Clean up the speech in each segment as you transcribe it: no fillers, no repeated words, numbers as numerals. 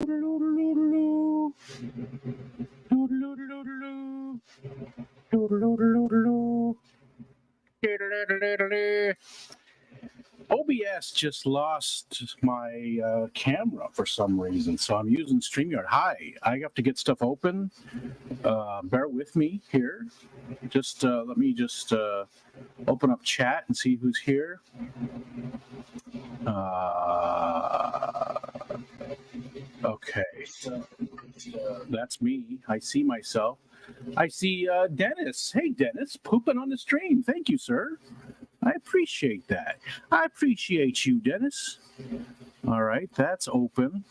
OBS just lost my camera for some reason, so I'm using StreamYard. Hi, I have to get stuff open. Bear with me here. Just let me just open up chat and see who's here. Okay, that's me. I see myself. I see Dennis. Hey, Dennis, pooping on the stream. Thank you, sir. I appreciate that. I appreciate you, Dennis. All right, that's open.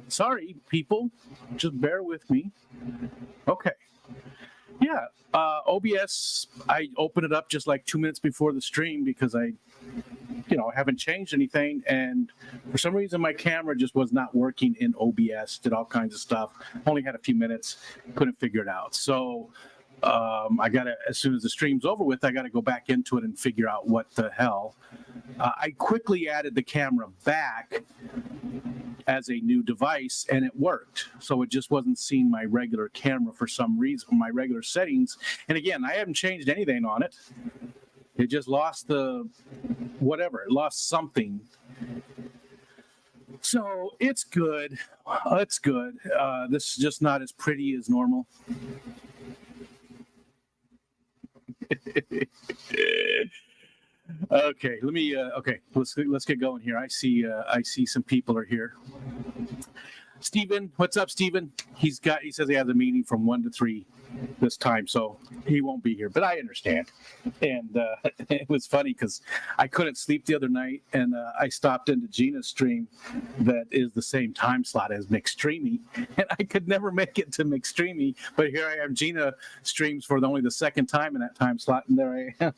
Sorry, people. Just bear with me. Okay. Yeah, OBS, I opened it up just like 2 minutes before the stream because I haven't changed anything. And for some reason, my camera just was not working in OBS, did all kinds of stuff. Only had a few minutes, couldn't figure it out. So I got to, as soon as the stream's over with, I got to go back into it and figure out what the hell. I quickly added the camera back as a new device, and it worked. So it just wasn't seeing my regular camera for some reason, my regular settings. And again, I haven't changed anything on it. It just lost the whatever. It lost something. So it's good. It's good. This is just not as pretty as normal. Okay, let me. Okay, let's get going here. I see some people are here. Steven, what's up, Steven? He says he has a meeting from 1 to 3 this time, so he won't be here. But I understand. And it was funny because I couldn't sleep the other night, and I stopped into Gina's stream that is the same time slot as McStreamy, and I could never make it to McStreamy. But here I am. Gina streams for only the second time in that time slot, and there I am.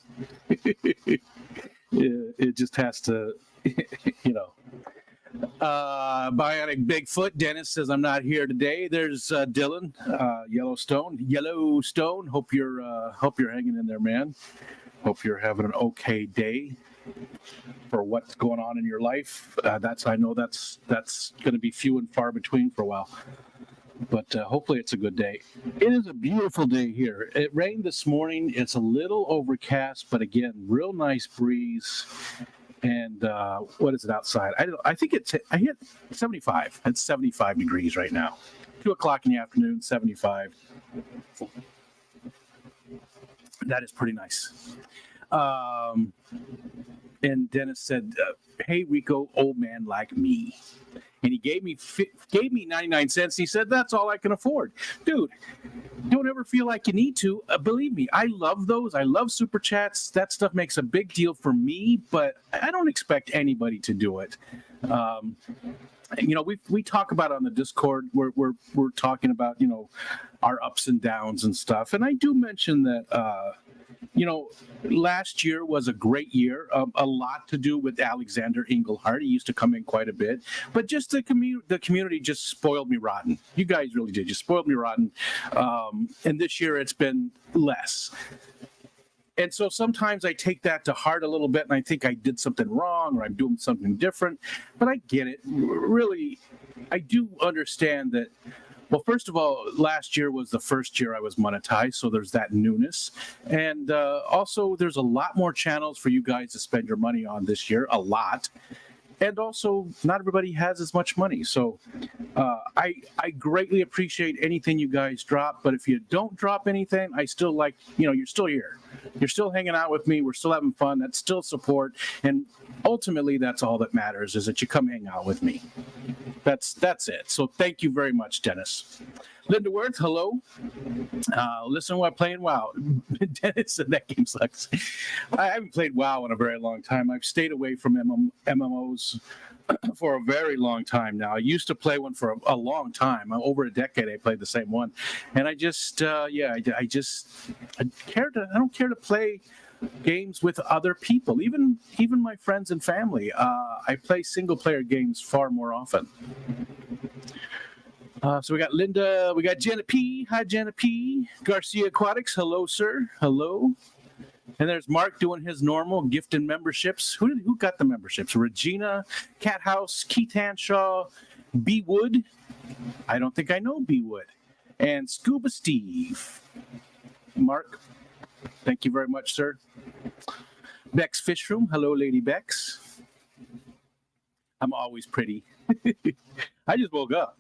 It just has to, Bionic Bigfoot. Dennis says I'm not here today. There's Dylan, Yellowstone. Hope you're hanging in there, man. Hope you're having an okay day for what's going on in your life. I know that's going to be few and far between for a while, but hopefully it's a good day. It is a beautiful day here. It rained this morning. It's a little overcast, but again, real nice breeze. And what is it outside? I think I hit 75. It's 75 degrees right now. 2 o'clock in the afternoon, 75. That is pretty nice. And Dennis said, "Hey Rico, old man like me." And he gave me 99 cents. He said, "That's all I can afford." Dude, don't ever feel like you need to. Believe me, I love those. I love super chats. That stuff makes a big deal for me, but I don't expect anybody to do it. We talk about it on the Discord. We're talking about our ups and downs and stuff. And I do mention that last year was a great year. A lot to do with Alexander Engelhardt. He used to come in quite a bit, but just the community just spoiled me rotten. You guys really did. You spoiled me rotten. And this year it's been less. And so sometimes I take that to heart a little bit, and I think I did something wrong or I'm doing something different. But I get it. Really, I do understand that. Well, first of all, last year was the first year I was monetized, so there's that newness. And also, there's a lot more channels for you guys to spend your money on this year, a lot. And also, not everybody has as much money. So I greatly appreciate anything you guys drop. But if you don't drop anything, I still like, you're still here. You're still hanging out with me. We're still having fun. That's still support. And ultimately, that's all that matters, is that you come hang out with me. That's it. So thank you very much, Dennis. Linda Worth, hello. Listen while playing WoW. Dennis said that game sucks. I haven't played WoW in a very long time. I've stayed away from MMOs for a very long time now. I used to play one for a long time. Over a decade, I played the same one. And I just, I don't care to play games with other people, even my friends and family. I play single-player games far more often. So we got Linda, we got Jenna P. Hi, Jenna P. Garcia Aquatics. Hello, sir. Hello. And there's Mark doing his normal gift and memberships. Who got the memberships? Regina, Cat House, Keith Hanshaw, B. Wood. I don't think I know B Wood. And Scuba Steve. Mark, thank you very much, sir. Bex Fish Room. Hello, Lady Bex. I'm always pretty. I just woke up.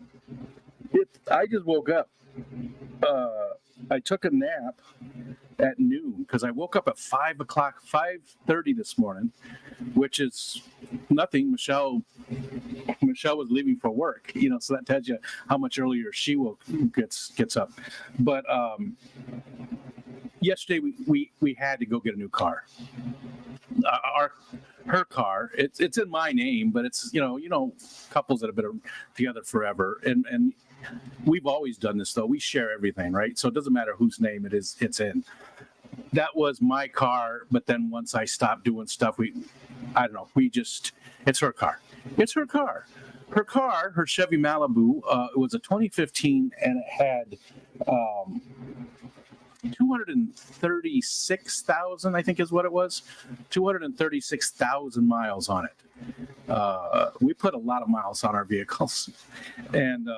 I took a nap at noon because I woke up at 5:30 this morning, which is nothing. Michelle was leaving for work, so that tells you how much earlier she gets up. But yesterday we had to go get a new car. Her car, it's in my name, but it's couples that have been together forever, and we've always done this though. We share everything, right? So it doesn't matter whose name it's in. That was my car, but then once I stopped doing stuff, it's her car. It's her car. Her Chevy Malibu, it was a 2015, and it had 236,000, I think is what it was, 236,000 miles on it. We put a lot of miles on our vehicles, and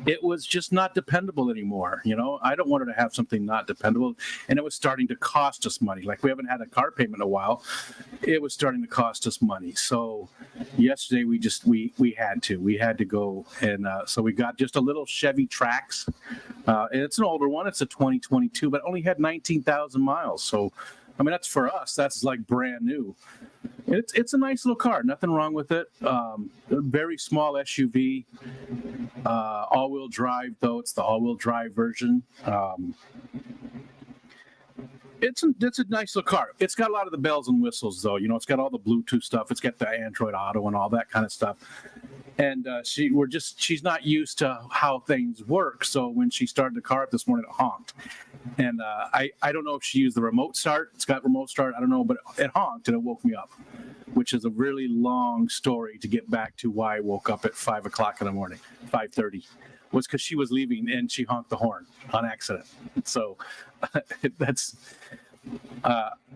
it was just not dependable anymore. I don't want her to have something not dependable, and it was starting to cost us money. Like, we haven't had a car payment in a while. It was starting to cost us money. So yesterday we had to go, and so we got just a little Chevy Trax. And it's an older one. It's a 2022, but only had 19,000 miles. So, I mean, that's for us. That's like brand new. It's a nice little car. Nothing wrong with it. A very small SUV. All-wheel drive, though. It's the all-wheel drive version. It's a nice little car. It's got a lot of the bells and whistles, though. It's got all the Bluetooth stuff. It's got the Android Auto and all that kind of stuff. And she's not used to how things work. So when she started the car up this morning, it honked. And I don't know if she used the remote start. It's got remote start. I don't know, but it honked and it woke me up, which is a really long story to get back to why I woke up at 5 o'clock in the morning, 5:30. Was because she was leaving and she honked the horn on accident. So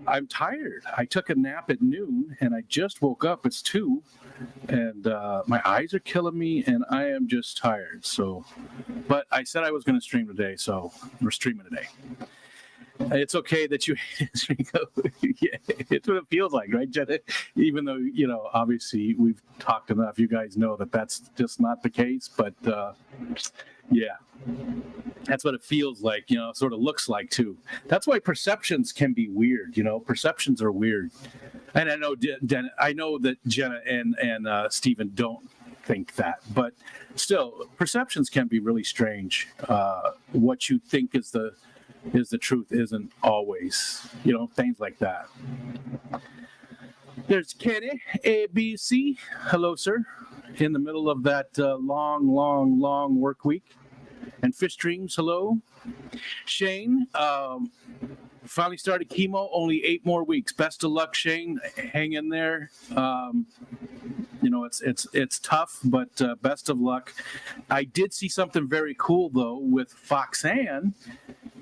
I'm tired. I took a nap at noon and I just woke up. It's 2, and my eyes are killing me and I am just tired. So, but I said I was going to stream today, so we're streaming today. It's okay that you yeah, it's what it feels like, right, Jenna? Even though, obviously we've talked enough, you guys know that that's just not the case, but yeah, that's what it feels like, sort of looks like too. That's why perceptions can be weird, perceptions are weird. And I know that Jenna and Stephen don't think that, but still, perceptions can be really strange. What you think is the truth isn't always, things like that. There's Kenny, ABC. Hello, sir. In the middle of that long work week. And Fish Dreams, hello. Shane, finally started chemo, only 8 more weeks. Best of luck, Shane. Hang in there. It's tough, but best of luck. I did see something very cool, though, with Foxanne,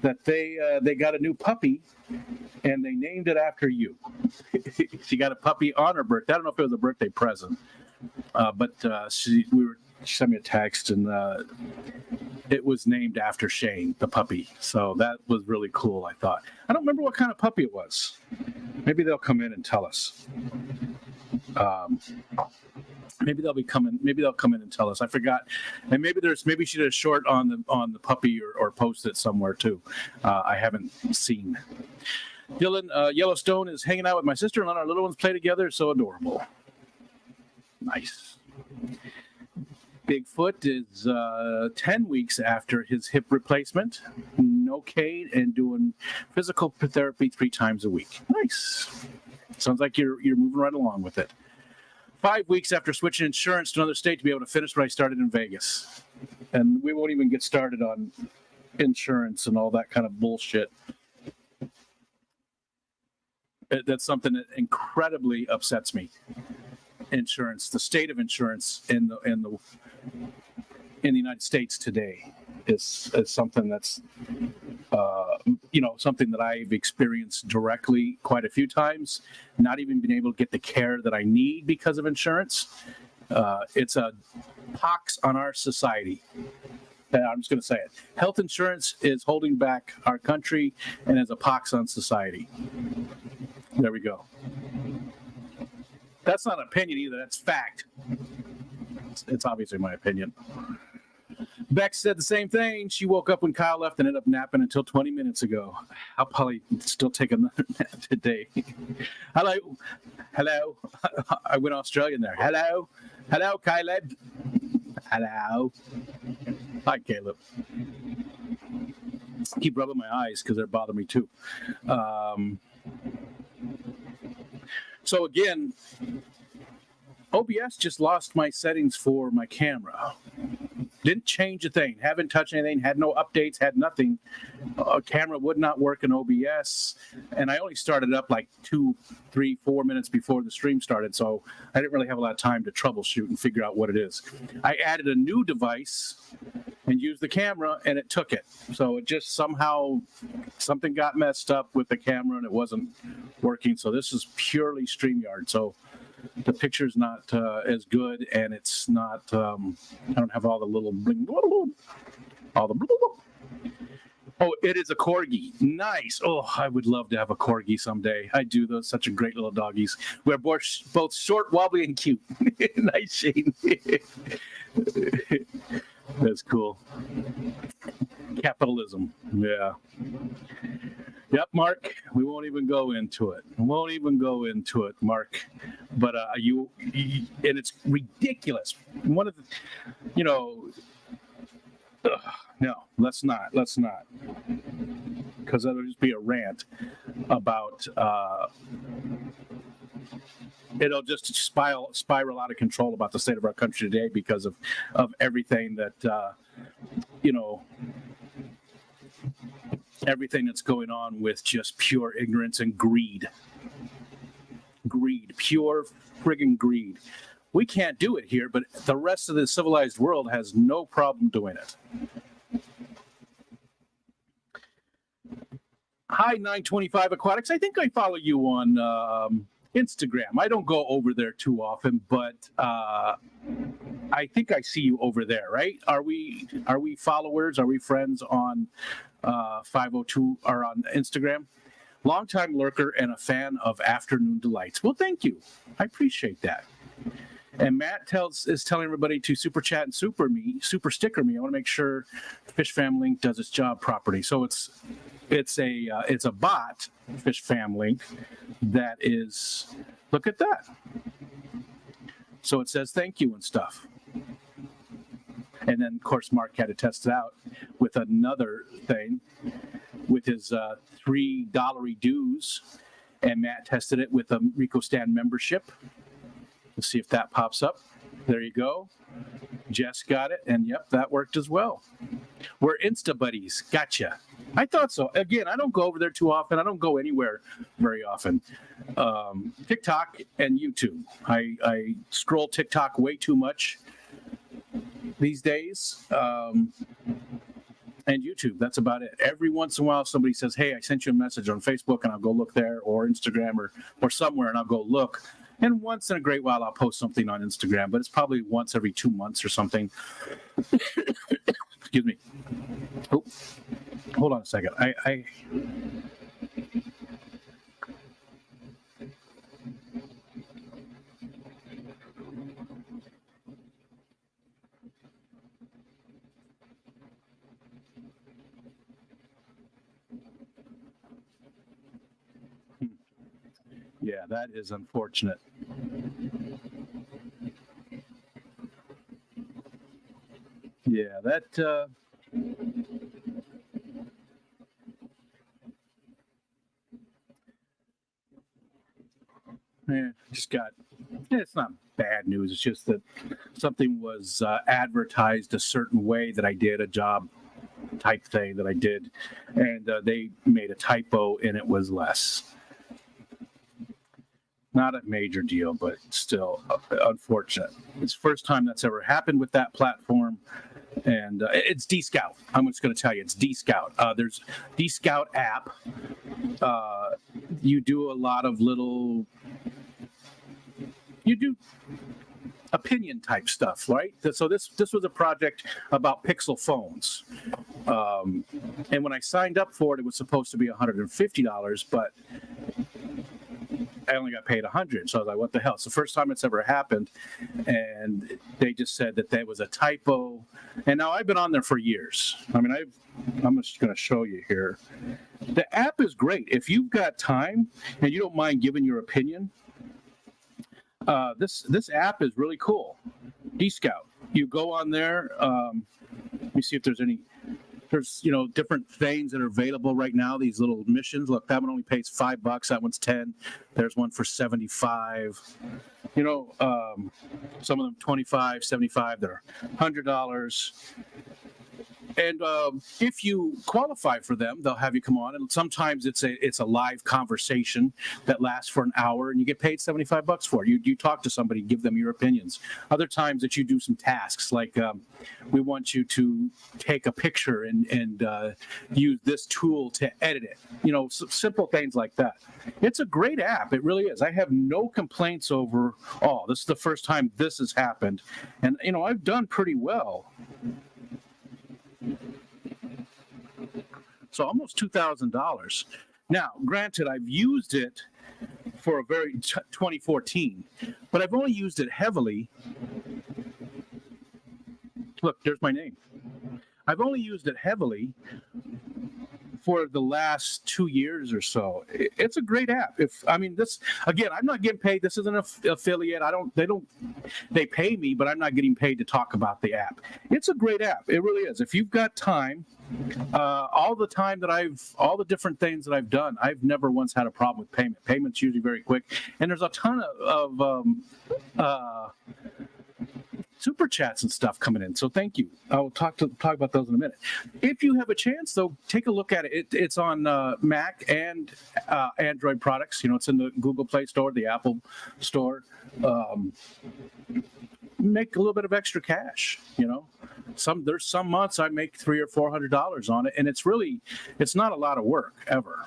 that they got a new puppy, and they named it after you. She got a puppy on her birthday. I don't know if it was a birthday present, but she sent me a text, and it was named after Shane, the puppy. So that was really cool, I thought. I don't remember what kind of puppy it was. Maybe they'll come in and tell us. Maybe they'll come in and tell us. I forgot. And maybe she did a short on the puppy or post it somewhere too. I haven't seen. Dylan, Yellowstone is hanging out with my sister and letting our little ones play together. So adorable. Nice. Bigfoot is 10 weeks after his hip replacement, no cane, and doing physical therapy 3 times a week. Nice. Sounds like you're moving right along with it. 5 weeks after switching insurance to another state to be able to finish what I started in Vegas. And we won't even get started on insurance and all that kind of bullshit. That's something that incredibly upsets me. Insurance, the state of insurance in the United States today is something that's something that I've experienced directly quite a few times. Not even being able to get the care that I need because of insurance. It's a pox on our society. I'm just going to say it. Health insurance is holding back our country and is a pox on society. There we go. That's not an opinion either. That's fact. It's obviously my opinion. Beck said the same thing. She woke up when Kyle left and ended up napping until 20 minutes ago. I'll probably still take another nap today. Hello. Hello. I went Australian there. Hello. Hello, Caleb. Hello. Hi, Caleb. Keep rubbing my eyes because they're bothering me too. So again, OBS just lost my settings for my camera. Didn't change a thing. Haven't touched anything. Had no updates. Had nothing. Camera would not work in OBS. And I only started up like 2, 3, 4 minutes before the stream started. So I didn't really have a lot of time to troubleshoot and figure out what it is. I added a new device and used the camera and it took it. So it just somehow, something got messed up with the camera and it wasn't working. So this is purely StreamYard. So the picture's not as good, and it's not. I don't have all the little bling, all the. Oh, it is a corgi. Nice. Oh, I would love to have a corgi someday. I do. Those such a great little doggies. We're both short, wobbly, and cute. Nice, Shane. That's cool. Capitalism. Yeah. Yep, Mark. We won't even go into it. Mark. But and it's ridiculous. One of the, no, let's not. Because that'll just be a rant about. It'll just spiral out of control about the state of our country today because of everything that everything that's going on with just pure ignorance and greed. Pure friggin' greed. We can't do it here, but the rest of the civilized world has no problem doing it. Hi, 925 Aquatics. I think I follow you on Instagram. I don't go over there too often, but I think I see you over there, right? Are we followers? Are we friends on 502 or on Instagram? Longtime lurker and a fan of Afternoon Delights. Well, thank you. I appreciate that. And Matt is telling everybody to super chat and super sticker me. I want to make sure Fish Fam Link does its job properly. So it's a bot, Fish Fam Link, that is, look at that. So it says thank you and stuff. And then, of course, Mark had to test it out with another thing with his $3 dues. And Matt tested it with a Rico Stand membership. Let's see if that pops up. There you go. Jess got it. And yep, that worked as well. We're Insta buddies. Gotcha. I thought so. Again, I don't go over there too often. I don't go anywhere very often. TikTok and YouTube. I scroll TikTok way too much these days. And YouTube, that's about it. Every once in a while, somebody says, hey, I sent you a message on Facebook, and I'll go look there, or Instagram, or somewhere, and I'll go look. And once in a great while, I'll post something on Instagram, but it's probably once every 2 months or something. Excuse me. Oh, hold on a second. Yeah, that is unfortunate. Yeah, that just got, it's not bad news. It's just that something was advertised a certain way that I did, a job type thing that I did, and they made a typo and it was less. Not a major deal, but still unfortunate. It's the first time that's ever happened with that platform. And it's D-Scout. I'm just going to tell you, it's D-Scout. There's D-Scout app. You do a lot of little... You do opinion type stuff, right? So this was a project about Pixel phones, and when I signed up for it, it was supposed to be $150, but I only got paid $100. So I was like, what the hell? It's the first time it's ever happened. And they just said that was a typo. And now I've been on there for years. I mean, I'm just going to show you here. The app is great. If you've got time and you don't mind giving your opinion, this app is really cool. D-Scout. You go on there. Let me see if there's different things that are available right now. These little missions. Look, that one only pays $5. That one's 10. There's one for 75. Some of them 25, 75. They're $100. And if you qualify for them, they'll have you come on. And sometimes it's a live conversation that lasts for an hour, and you get paid $75 for it. You talk to somebody, give them your opinions. Other times that you do some tasks, like we want you to take a picture and use this tool to edit it. Simple things like that. It's a great app. It really is. I have no complaints over, this is the first time this has happened. And, I've done pretty well. So almost $2,000. Now, granted, I've used it for 2014, but I've only used it heavily. Look, there's my name. I've only used it heavily for the last 2 years or so. It's a great app. This again, I'm not getting paid. This isn't an affiliate. They pay me, but I'm not getting paid to talk about the app. It's a great app. It really is. If you've got time, all the different things that I've done, I've never once had a problem with payment. Payment's usually very quick, and there's a ton of super chats and stuff coming in. So thank you. I'll talk about those in a minute. If you have a chance, though, take a look at it. It's on Mac and Android products. It's in the Google Play Store, the Apple Store. Make a little bit of extra cash. There's some months I make $300 or $400 on it, and it's not a lot of work ever,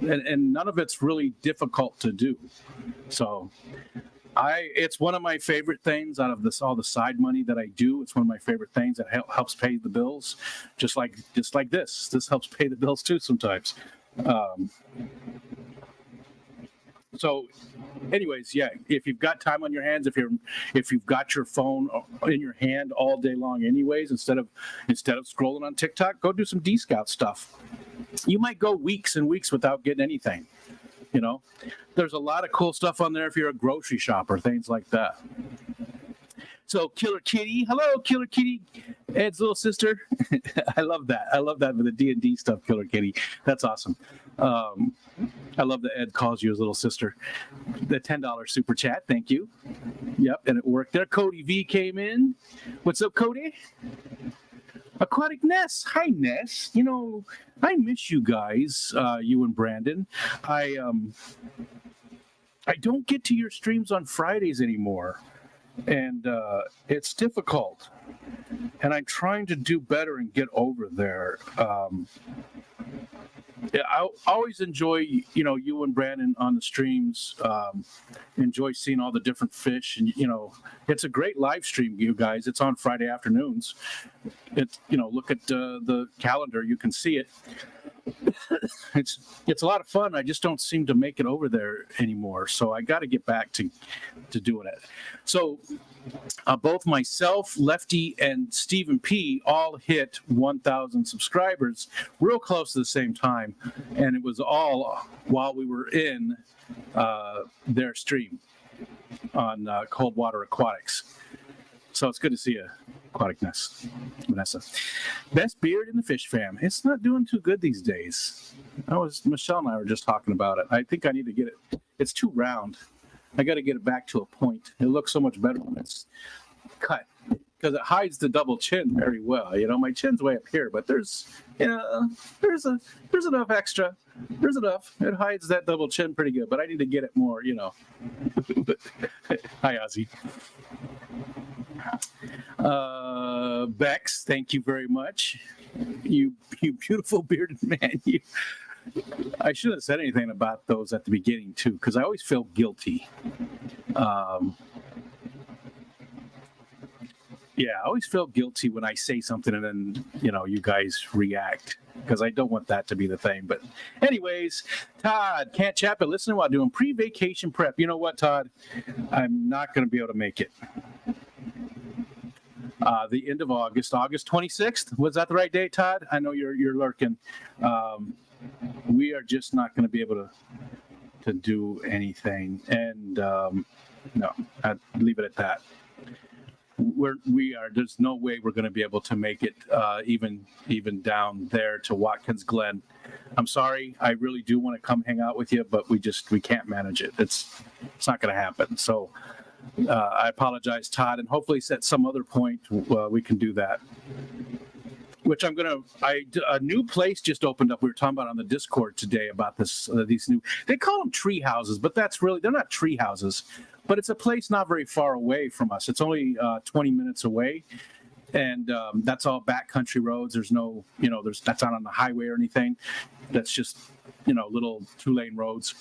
and none of it's really difficult to do. So it's one of my favorite things out of all the side money that I do. It's one of my favorite things that helps pay the bills, just like this. This helps pay the bills too sometimes. So, anyways, yeah. If you've got time on your hands, if you've got your phone in your hand all day long, anyways, instead of scrolling on TikTok, go do some D-Scout stuff. You might go weeks and weeks without getting anything. There's a lot of cool stuff on there if you're a grocery shopper, things like that. So Killer Kitty, hello, Killer Kitty, Ed's little sister. I love that. I love that with the D&D stuff, Killer Kitty. That's awesome. I love that Ed calls you his little sister. The $10 super chat, thank you. Yep, and it worked there. Cody V came in. What's up, Cody? Aquatic Ness. Hi, Ness. I miss you guys, you and Brandon. I don't get to your streams on Fridays anymore, and it's difficult. And I'm trying to do better and get over there. I always enjoy, you and Brandon on the streams. Enjoy seeing all the different fish, and it's a great live stream, you guys. It's on Friday afternoons. Look at the calendar, you can see it. It's a lot of fun. I just don't seem to make it over there anymore, so I got to get back to doing it. So both myself, Lefty, and Stephen P all hit 1,000 subscribers real close to the same time, and it was all while we were in their stream on Cold Water Aquatics. So it's good to see you, Aquaticness, Vanessa. Best beard in the fish fam. It's not doing too good these days. Michelle and I were just talking about it. I think I need to get it. It's too round. I got to get it back to a point. It looks so much better when it's cut, because it hides the double chin very well. My chin's way up here, but there's enough extra. There's enough. It hides that double chin pretty good, but I need to get it more. Hi, Ozzy. Bex, thank you very much. You beautiful bearded man. I shouldn't have said anything about those at the beginning too, because I always feel guilty. Yeah, I always feel guilty when I say something and then, you guys react because I don't want that to be the thing. But anyways, Todd, can't chat, but listen while doing pre-vacation prep. You know what, Todd? I'm not going to be able to make it. The end of August 26th. Was that the right date, Todd? I know you're lurking. We are just not going to be able to do anything. And no, I'd leave it at that. There's no way we're going to be able to make it even down there to Watkins Glen. I'm sorry, I really do want to come hang out with you, but we can't manage it. It's not going to happen. So I apologize, Todd, and hopefully at some other point we can do that. Which a new place just opened up. We were talking about on the Discord today about these new, they call them tree houses, but they're not tree houses, but it's a place not very far away from us. It's only 20 minutes away. And that's all backcountry roads. There's no, that's not on the highway or anything. That's just, little 2-lane roads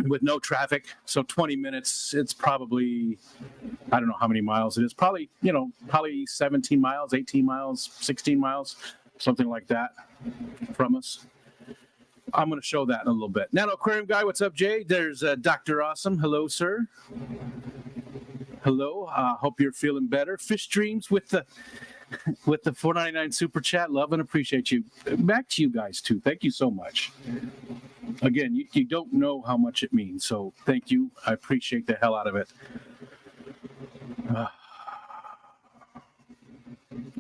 with no traffic. So 20 minutes, it's probably, I don't know how many miles it is. Probably 17 miles, 18 miles, 16 miles, something like that from us. I'm going to show that in a little bit. Nano Aquarium Guy, what's up, Jay? There's Dr. Awesome. Hello, sir. Hello. Hope you're feeling better. Fish Dreams with the $4.99 super chat. Love and appreciate you. Back to you guys, too. Thank you so much. Again, you don't know how much it means, so thank you. I appreciate the hell out of it.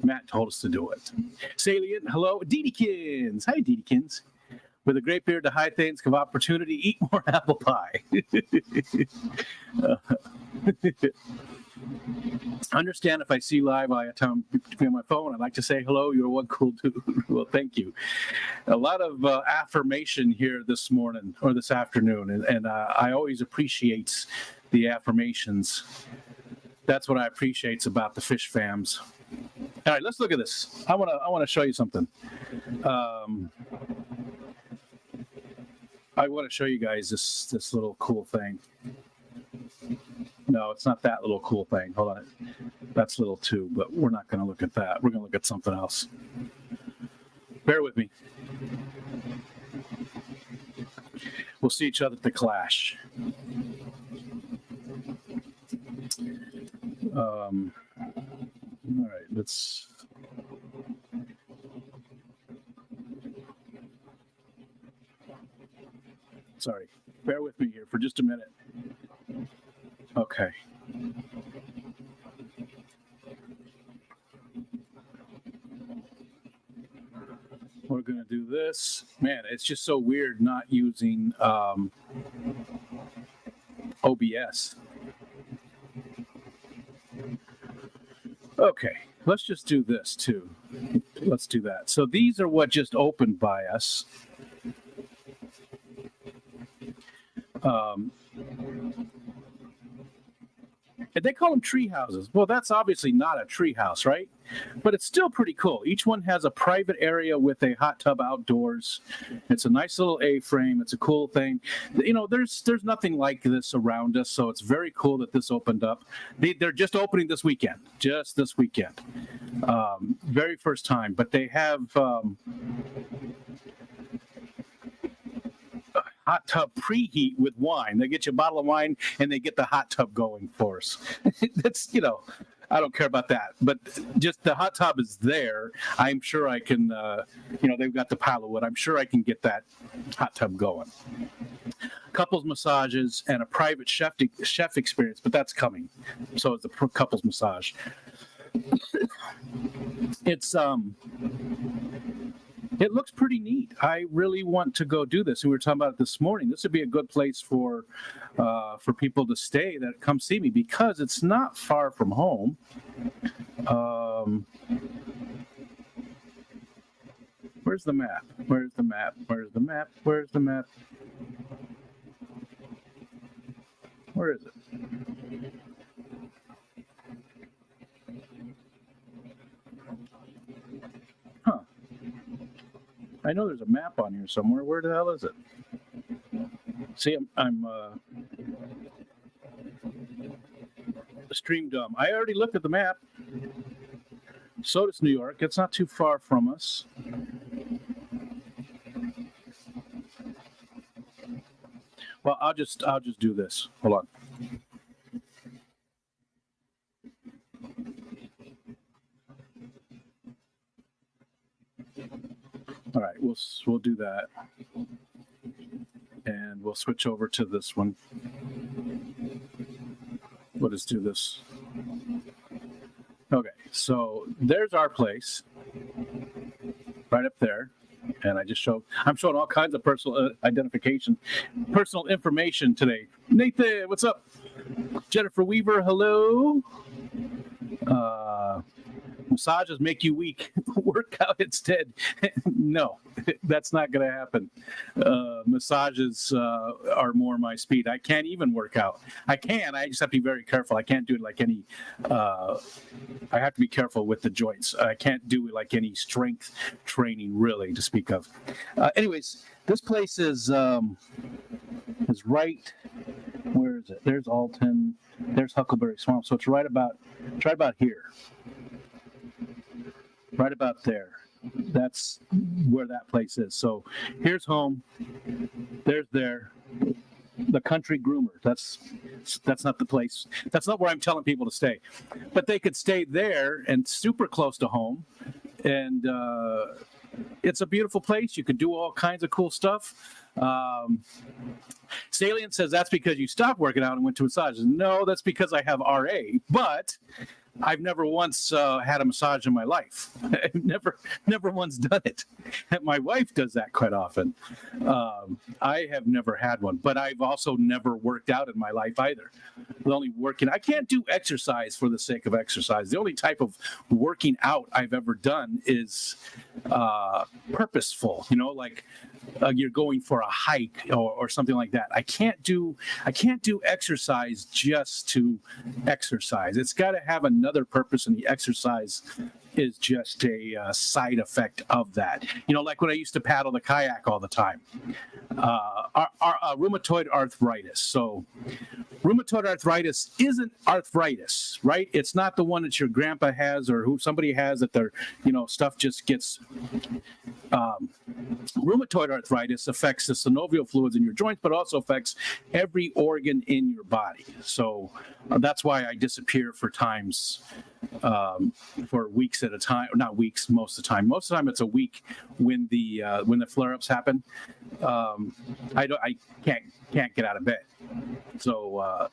Matt told us to do it. Salient, hello. Deedekins. Hi, Deedekins. With a great beard to high things of opportunity, eat more apple pie. Understand if I see you live, I have time to be on my phone. I'd like to say hello. You're one cool dude. Well, thank you. A lot of affirmation here this morning or this afternoon, and I always appreciate the affirmations. That's what I appreciate about the fish fams. All right, let's look at this. I want to show you something. I want to show you guys this little cool thing. No, it's not that little cool thing. Hold on. That's little too, but we're not going to look at that. We're going to look at something else. Bear with me. We'll see each other at the Clash. All right, let's... Sorry, bear with me here for just a minute. Okay. We're going to do this. Man, it's just so weird not using OBS. Okay, let's just do this too. Let's do that. So these are what just opened by us. And they call them tree houses. Well, that's obviously not a tree house, right? But it's still pretty cool. Each one has a private area with a hot tub outdoors. It's a nice little A-frame. It's a cool thing. There's nothing like this around us, so it's very cool that this opened up. They're just opening this weekend, just this weekend. Very first time. But they have... hot tub preheat with wine. They get you a bottle of wine and they get the hot tub going for us. That's, I don't care about that. But just the hot tub is there. I'm sure I can, they've got the pile of wood. I'm sure I can get that hot tub going. Couples massages and a private chef experience, but that's coming. So it's a couples massage. It looks pretty neat. I really want to go do this. We were talking about it this morning. This would be a good place for people to stay that come see me because it's not far from home. Where's the map? Where's the map? Where's the map? Where's the map? Where is it? Huh. I know there's a map on here somewhere. Where the hell is it? See, I'm stream dumb. I already looked at the map. Sodus, New York. It's not too far from us. Well, I'll just do this. Hold on. All right, we'll do that, and we'll switch over to this one. We'll just do this. Okay, so there's our place, right up there, and I'm showing all kinds of personal identification, personal information today. Nathan, what's up? Jennifer Weaver, hello. Massages make you weak. Work out instead. No, that's not going to happen. Massages are more my speed. I can't even work out. I just have to be very careful. I can't do it like any. I have to be careful with the joints. I can't do it like any strength training, really, to speak of. Anyways, this place is right. Where is it? There's Alton. There's Huckleberry Swamp. So it's right about here. Right about there. That's where that place is. So here's home. There's there. The Country Groomer. That's not the place. That's not where I'm telling people to stay. But they could stay there and super close to home. And it's a beautiful place. You could do all kinds of cool stuff. Salient says that's because you stopped working out and went to massages. No, that's because I have RA. But I've never once had a massage in my life. I've never once done it. My wife does that quite often. I have never had one, but I've also never worked out in my life either. I can't do exercise for the sake of exercise. The only type of working out I've ever done is purposeful, like you're going for a hike or something like that. I can't do exercise just to exercise. It's got to have another purpose, and the exercise is just a side effect of that. Like when I used to paddle the kayak all the time. Rheumatoid arthritis. So rheumatoid arthritis isn't arthritis, right? It's not the one that your grandpa has or who somebody has that their, stuff just gets. Rheumatoid arthritis affects the synovial fluids in your joints, but also affects every organ in your body. So that's why I disappear for times, for weeks at a time, or not weeks, most of the time. Most of the time it's a week when the flare-ups happen. I can't get out of bed. So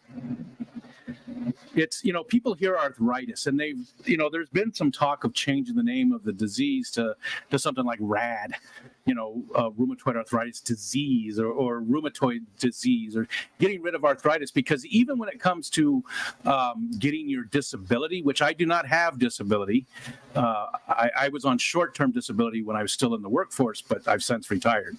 it's, people hear arthritis and there's been some talk of changing the name of the disease to something like RAD, rheumatoid arthritis disease or rheumatoid disease, or getting rid of arthritis, because even when it comes to getting your disability, which I do not have disability, I was on short-term disability when I was still in the workforce, but I've since retired.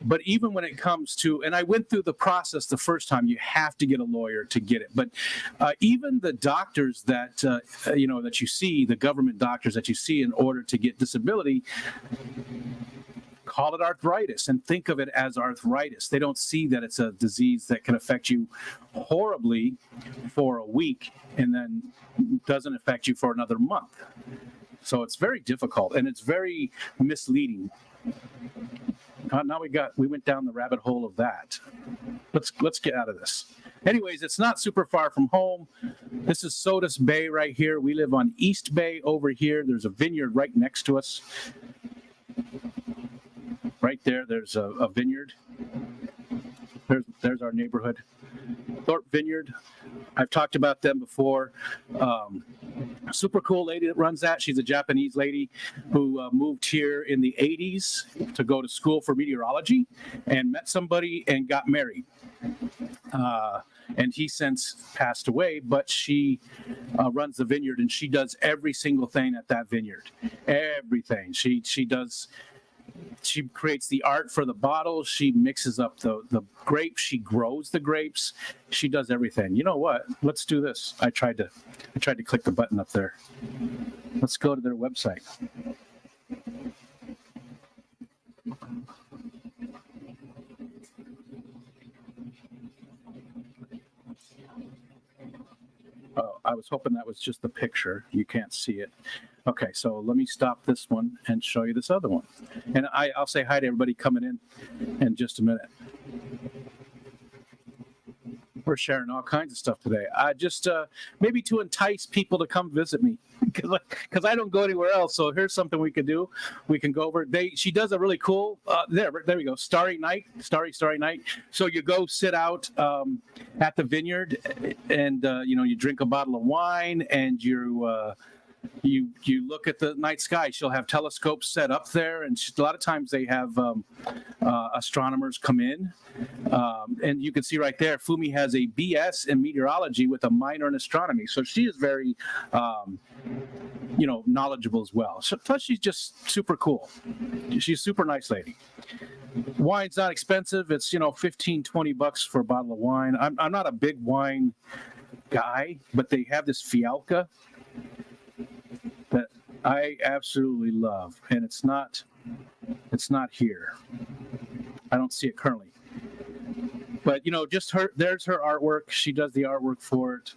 But even when it comes to, and I went through the process the first time, you have to get a lawyer to get it. But even the doctors that, that you see, the government doctors that you see in order to get disability, call it arthritis and think of it as arthritis. They don't see that it's a disease that can affect you horribly for a week and then doesn't affect you for another month. So it's very difficult and it's very misleading. Now we went down the rabbit hole of that. Let's get out of this. Anyways, it's not super far from home. This is Sodus Bay right here. We live on East Bay over here. There's a vineyard right next to us. Right there, there's a vineyard. There's our neighborhood. Thorpe Vineyard. I've talked about them before. Super cool lady that runs that. She's a Japanese lady who moved here in the 80s to go to school for meteorology and met somebody and got married. And he since passed away, but she runs the vineyard and she does every single thing at that vineyard. Everything. She does. She creates the art for the bottles. She mixes up the grapes. She grows the grapes. She does everything. You know what? Let's do this. I tried to click the button up there. Let's go to their website. Oh, I was hoping that was just the picture. You can't see it. Okay, so let me stop this one and show you this other one. And I'll say hi to everybody coming in just a minute. We're sharing all kinds of stuff today. I just maybe to entice people to come visit me because I don't go anywhere else. So here's something we could do. We can go over. She does a really cool. There we go. Starry night. So you go sit out at the vineyard, and you drink a bottle of wine, and you look at the night sky. She'll have telescopes set up there, and a lot of times they have astronomers come in, and you can see right there, Fumi has a BS in meteorology with a minor in astronomy, so she is very knowledgeable as well. So, plus she's just super cool. She's a super nice lady. Wine's not expensive. It's $15-20 for a bottle of wine. I'm not a big wine guy, but they have this Fialka that I absolutely love, and it's not here. I don't see it currently, but just there's her artwork. She does the artwork for it.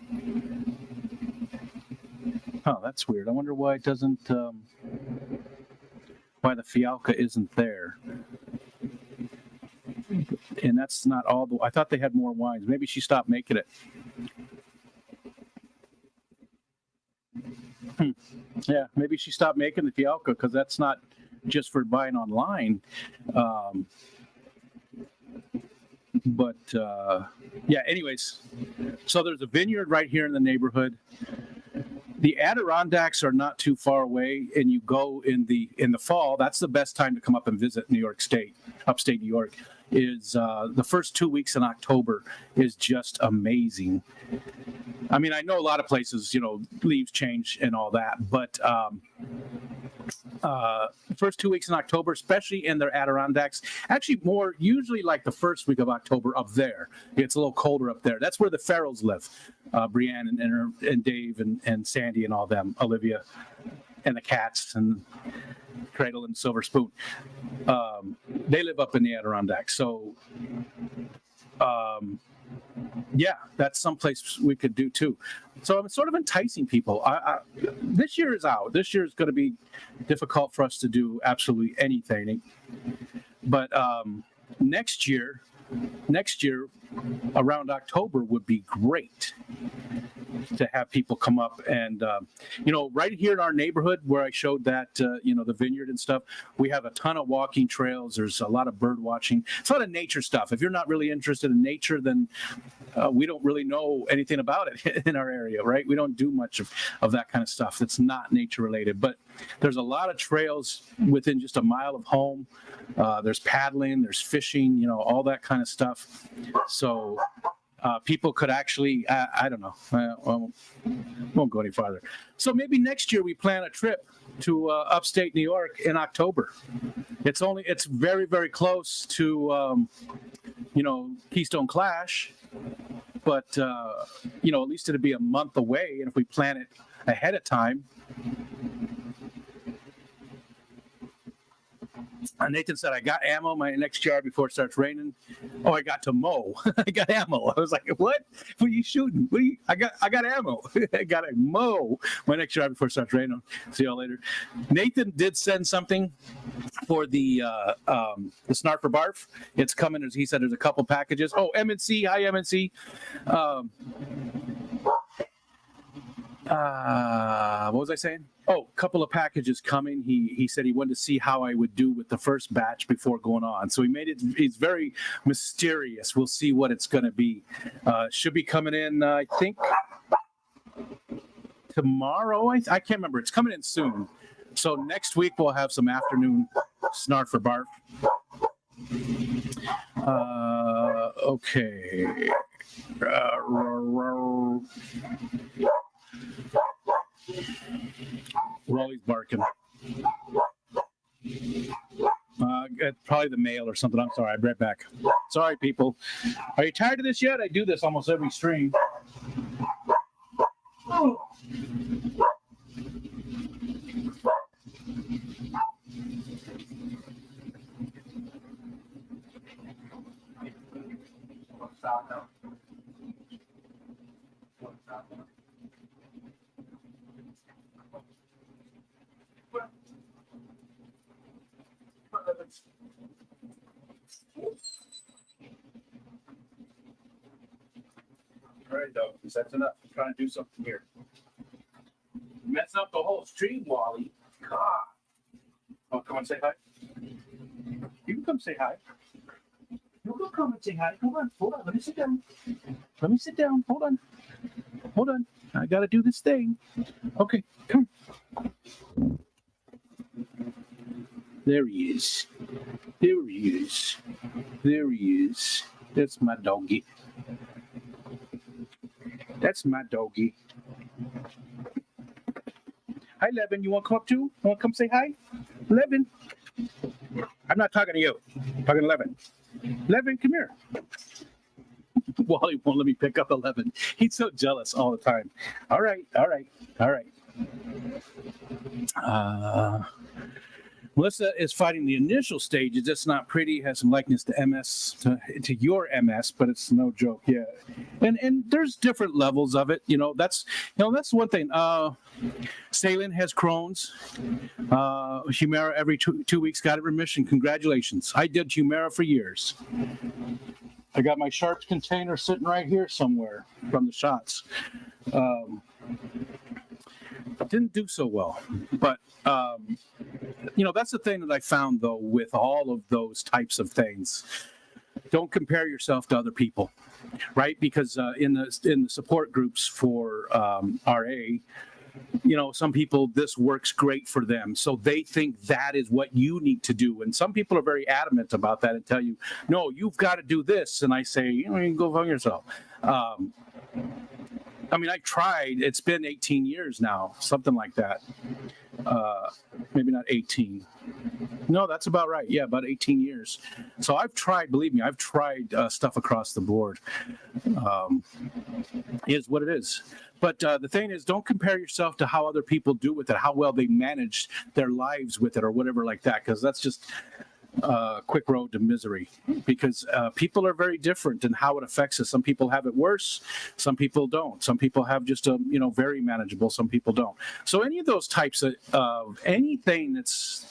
Oh, that's weird. I wonder why it doesn't. Why the Fialka isn't there? And that's not all. I thought they had more wines. Maybe she stopped making it. Yeah, maybe she stopped making the Fialka because that's not just for buying online. Yeah, anyways, so there's a vineyard right here in the neighborhood. The Adirondacks are not too far away, and you go in the fall. That's the best time to come up and visit New York State, upstate New York. Is the first 2 weeks in October is just amazing. I mean, I know a lot of places, leaves change and all that, but first 2 weeks in October, especially in their Adirondacks, actually more usually like the first week of October up there. It's a little colder up there. That's where the Farrells live, Brianne and Dave and Sandy and all them, Olivia and the cats and Cradle and Silver Spoon. They live up in the Adirondacks. So, yeah, that's someplace we could do too. So I'm sort of enticing people. This year is out. This year is going to be difficult for us to do absolutely anything. But next year, around October would be great to have people come up and right here in our neighborhood where I showed that the vineyard and stuff, we have a ton of walking trails. There's a lot of bird watching. It's a lot of nature stuff. If you're not really interested in nature, then we don't really know anything about it in our area, right? We don't do much of that kind of stuff that's not nature related. But there's a lot of trails within just a mile of home. There's paddling, there's fishing, all that kind of stuff. So people could actually, I don't know, won't go any farther. So maybe next year we plan a trip to upstate New York in October. It's very, very close to, Keystone Clash, but, at least it'd be a month away. And if we plan it ahead of time. Nathan said, I got ammo my next yard before it starts raining. Oh, I got to mow. I got ammo. I was like, what? What are you shooting? I got ammo. I got to mow my next yard before it starts raining. See y'all later. Nathan did send something for the Snarf for Barf. It's coming. He said there's a couple packages. Oh, MNC. Hi, MNC. What was I saying? Oh, a couple of packages coming. He said he wanted to see how I would do with the first batch before going on. So he made it. He's very mysterious. We'll see what it's going to be. Should be coming in, I think, tomorrow. I can't remember. It's coming in soon. So next week we'll have some afternoon Snarf for Barf. Okay. Rolly's barking. Probably the mail or something. I'm sorry. I'll be right back. Sorry, people. Are you tired of this yet? I do this almost every stream. Oh. right, though. That's enough. I'm trying to do something here. Messing up the whole stream, Wally. God. Oh, come and say hi. You can come say hi. You can come and say hi. Hold on. Let me sit down. Hold on. I gotta do this thing. Okay, come. There he is. That's my doggy. Hi, Levin. You want to come up too? Want to come say hi? Levin. I'm not talking to you. I'm talking to Levin. Levin, come here. Wally won't let me pick up 11. He's so jealous all the time. All right. Melissa is fighting the initial stages. It's not pretty. Has some likeness to MS, to your MS, but it's no joke. Yeah, and there's different levels of it. That's one thing. Salen has Crohn's. Humira every two weeks got it remission. Congratulations. I did Humira for years. I got my Sharps container sitting right here somewhere from the shots. Didn't do so well, but that's the thing that I found though with all of those types of things. Don't compare yourself to other people, right? Because in the support groups for RA, some people, this works great for them, so they think that is what you need to do, and some people are very adamant about that and tell you, no, you've got to do this, and I say, you can go fuck yourself. I tried. It's been 18 years now, something like that. Maybe not 18. No, that's about right. Yeah, about 18 years. So I've tried, believe me, I've tried stuff across the board. Is what it is. But the thing is, don't compare yourself to how other people do with it, how well they manage their lives with it or whatever like that, because that's just quick road to misery, because people are very different in how it affects us. Some people have it worse, some people don't. Some people have just a very manageable, some people don't. So any of those types of anything that's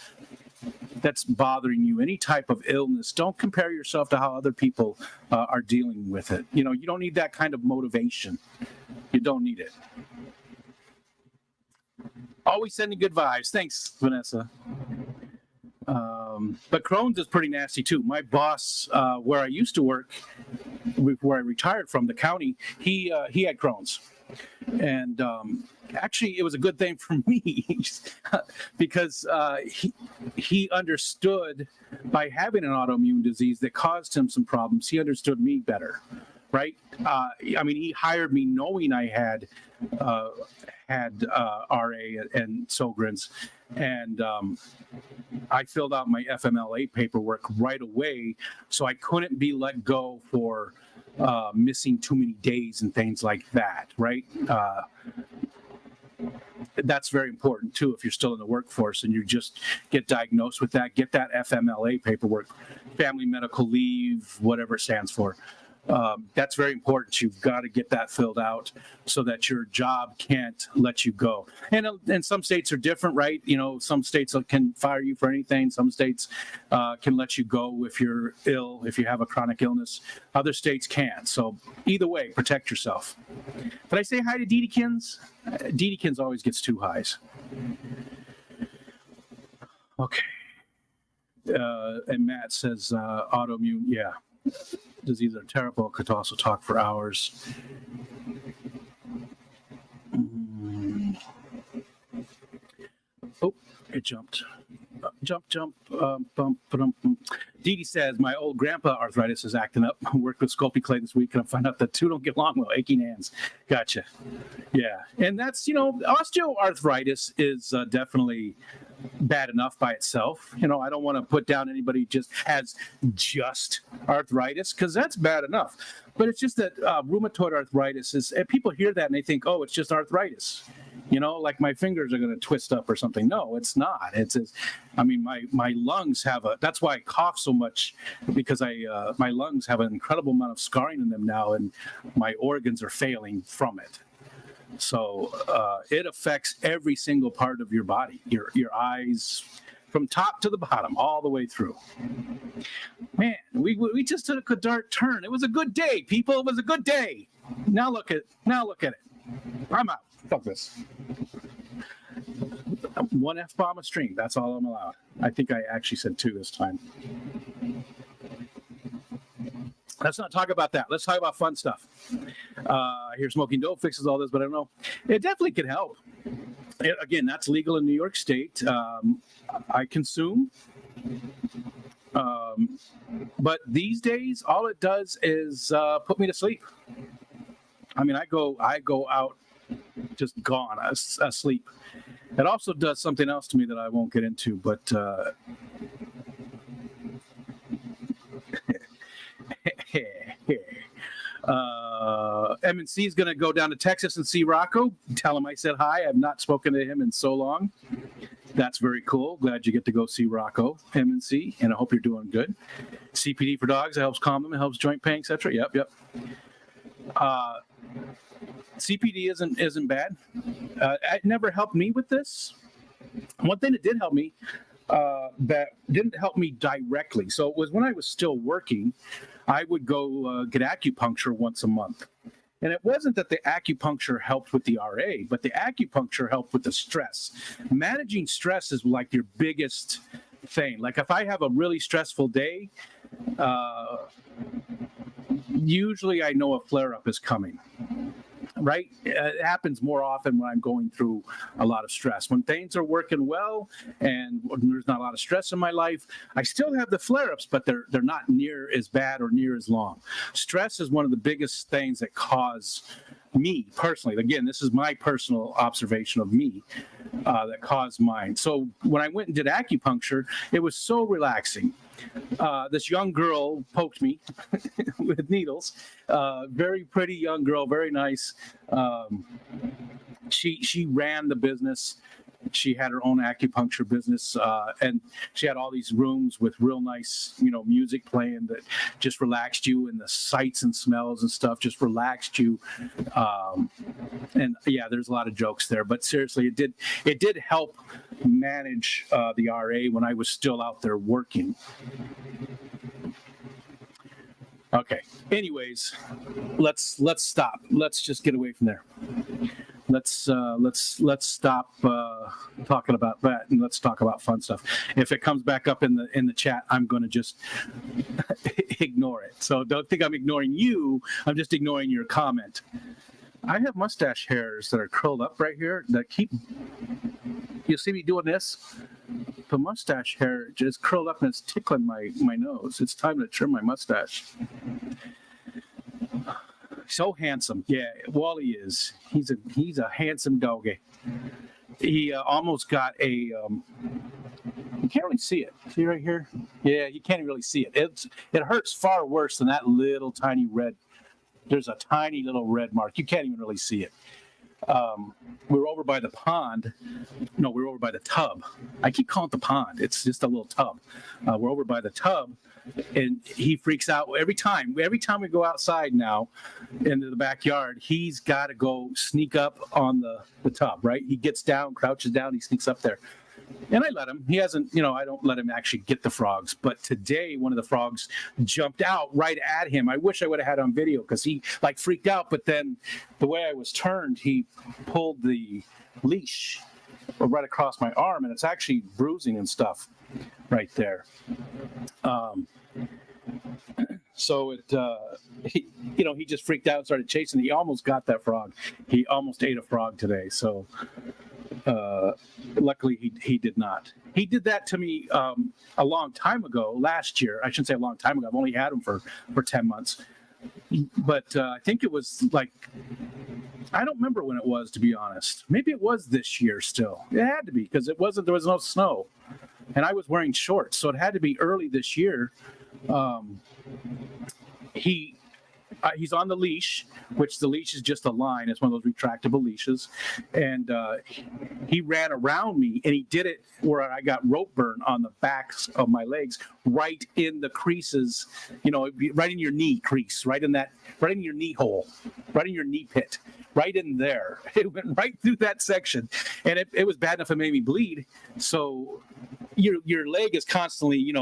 bothering you, any type of illness, don't compare yourself to how other people are dealing with it. You don't need that kind of motivation. You don't need it. Always sending good vibes. Thanks, Vanessa. But Crohn's is pretty nasty too. My boss, where I used to work, where I retired from the county, he had Crohn's, and actually it was a good thing for me because he understood, by having an autoimmune disease that caused him some problems, he understood me better, right? He hired me knowing I had RA and Sjogren's, and I filled out my FMLA paperwork right away, so I couldn't be let go for missing too many days and things like that, right? That's very important too. If you're still in the workforce and you just get diagnosed with that, get that FMLA paperwork, family medical leave, whatever it stands for. That's very important. You've got to get that filled out so that your job can't let you go. And some states are different, right? Some states can fire you for anything. Some states can let you go if you're ill, if you have a chronic illness. Other states can't. So either way, protect yourself. Did I say hi to Dedekins? Dedekins always gets 2 highs. Okay. And Matt says autoimmune, yeah. Diseases are terrible. Could also talk for hours. Oh, it jumped. Jump. Dee Dee says, my old grandpa arthritis is acting up. I worked with Sculpey Clay this week and I found out that 2 don't get along well. Aching hands. Gotcha. Yeah. And that's, osteoarthritis is definitely bad enough by itself. I don't want to put down anybody just has just arthritis, because that's bad enough. But it's just that rheumatoid arthritis is, and people hear that and they think, oh, it's just arthritis. Like my fingers are going to twist up or something. No, it's not. It's my lungs have that's why I cough so much, because my lungs have an incredible amount of scarring in them now, and my organs are failing from it. So it affects every single part of your body, your eyes, from top to the bottom, all the way through. Man, we just took a dark turn. It was a good day, people. It was a good day. Now look at it. I'm out. Fuck this. One F-bomb a stream. That's all I'm allowed. I think I actually said 2 this time. Let's not talk about that. Let's talk about fun stuff. I hear smoking dope fixes all this, but I don't know. It definitely could help. Again, that's legal in New York State. I consume. But these days, all it does is put me to sleep. I mean, I go out just gone, asleep. It also does something else to me that I won't get into, but M&C is going to go down to Texas and see Rocco. Tell him I said hi. I've not spoken to him in so long. That's very cool. Glad you get to go see Rocco, M&C, and I hope you're doing good. CPD for dogs. It helps calm them. It helps joint pain, etc. Yep. CPD isn't bad. It never helped me with this. One thing that did help me, that didn't help me directly. So it was when I was still working, I would go get acupuncture once a month. And it wasn't that the acupuncture helped with the RA, but the acupuncture helped with the stress. Managing stress is like your biggest thing. Like if I have a really stressful day, usually I know a flare-up is coming. Right? It happens more often when I'm going through a lot of stress. When things are working well and there's not a lot of stress in my life, I still have the flare-ups, but they're not near as bad or near as long. Stress is one of the biggest things that cause me personally. Again, this is my personal observation of me that caused mine. So when I went and did acupuncture, it was so relaxing. This young girl poked me with needles. Very pretty young girl, very nice. She ran the business. She had her own acupuncture business, and she had all these rooms with real nice, music playing that just relaxed you, and the sights and smells and stuff just relaxed you. And yeah, there's a lot of jokes there, but seriously, it did help manage the RA when I was still out there working. Okay. Anyways, let's stop. Let's just get away from there. Let's stop talking about that, and let's talk about fun stuff. If it comes back up in the chat, I'm going to just ignore it. So don't think I'm ignoring you. I'm just ignoring your comment. I have mustache hairs that are curled up right here that keep. You see me doing this? The mustache hair just curled up and it's tickling my nose. It's time to trim my mustache. So handsome. Yeah, Wally is. He's a handsome doggy. He almost got a. You can't really see it. See right here? Yeah, you can't really see it. It hurts far worse than that little tiny red. There's a tiny little red mark. You can't even really see it. We were over by the pond. No, we were over by the tub. I keep calling it the pond. It's just a little tub. We're over by the tub, and he freaks out every time. Every time we go outside now into the backyard, he's got to go sneak up on the tub, right? He gets down, crouches down, he sneaks up there. And I let him. He hasn't, I don't let him actually get the frogs. But today, one of the frogs jumped out right at him. I wish I would have had it on video because he freaked out. But then the way I was turned, he pulled the leash right across my arm, and it's actually bruising and stuff right there. So he just freaked out and started chasing. He almost got that frog. He almost ate a frog today. So luckily he did not. He did that to me a long time ago, last year. I shouldn't say a long time ago. I've only had him for 10 months. But I think it was I don't remember when it was, to be honest. Maybe it was this year still. It had to be because there was no snow. And I was wearing shorts, so it had to be early this year. He's on the leash, which the leash is just a line. It's one of those retractable leashes. And he ran around me, and he did it where I got rope burn on the backs of my legs, right in the creases, right in your knee crease, right in your knee hole, right in your knee pit, right in there. It went right through that section. And it was bad enough it made me bleed. So your leg is constantly,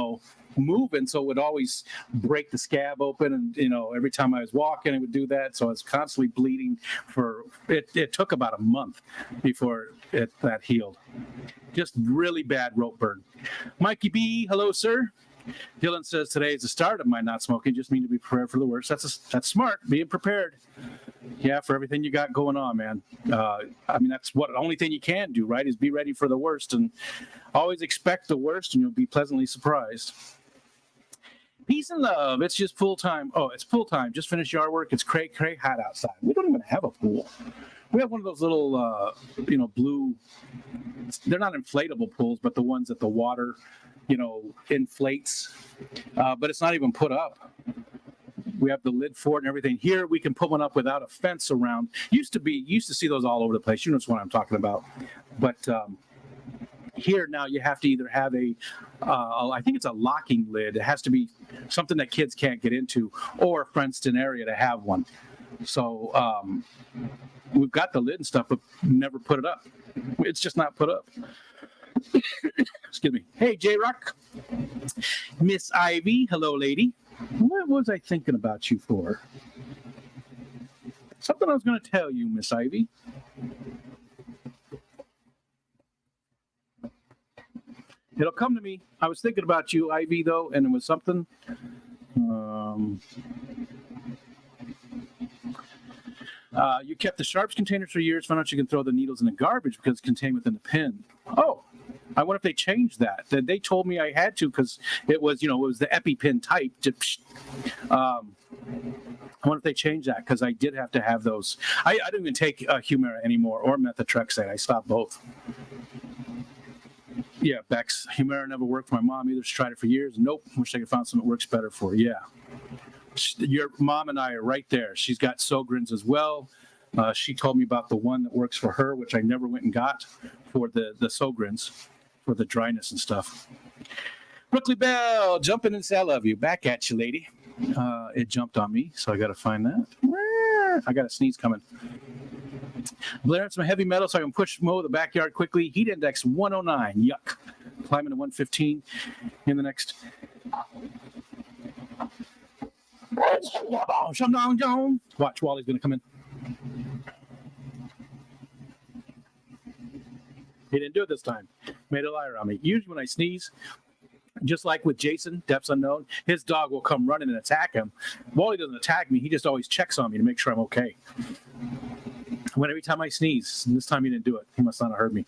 moving, so it would always break the scab open. And every time I was walking, it would do that. So I was constantly bleeding for it. It took about a month before that healed. Just really bad rope burn. Mikey B, hello, sir. Dylan says today is the start of my not smoking. Just mean to be prepared for the worst. That's smart. Being prepared. Yeah, for everything you got going on, man. That's the only thing you can do, right? Is be ready for the worst, and always expect the worst, and you'll be pleasantly surprised. Peace and love. It's just pool time. Oh, it's pool time. Just finished yard work. It's cray hot outside. We don't even have a pool. We have one of those little, blue. They're not inflatable pools, but the ones that the water inflates, but it's not even put up. We have the lid for it and everything. Here we can put one up without a fence around. Used to see those all over the place. You know what I'm talking about. But here now you have to either have I think it's a locking lid. It has to be something that kids can't get into, or a fenced-in area to have one. So we've got the lid and stuff, but never put it up. It's just not put up. Excuse me. Hey, J-Rock. Miss Ivy. Hello, lady. What was I thinking about you for? Something I was going to tell you, Miss Ivy. It'll come to me. I was thinking about you, Ivy, though, and it was something. You kept the sharps containers for years. Found out you can throw the needles in the garbage because it's contained within the pin. Oh, I wonder if they changed that. They told me I had to because it was, it was the EpiPen type. I wonder if they changed that because I did have to have those. I don't even take Humira anymore or methotrexate. I stopped both. Yeah, Bex. Humira never worked for my mom either. She tried it for years. Nope. Wish I could find something that works better for her. Yeah. Your mom and I are right there. She's got Sogrins as well. She told me about the one that works for her, which I never went and got for the Sogrins for the dryness and stuff. Brooklyn Bell, jumping and say I love you. Back at you, lady. It jumped on me, so I got to find that. I got a sneeze coming. Blaring some heavy metal so I can mow the backyard quickly. Heat index 109. Yuck. Climbing to 115 in the next. Watch, Wally's going to come in. He didn't do it this time. Made a liar on me. Usually when I sneeze, just like with Jason, Depths Unknown, his dog will come running and attack him. Wally doesn't attack me. He just always checks on me to make sure I'm okay. Every time I sneeze, and this time he didn't do it. He must not have heard me.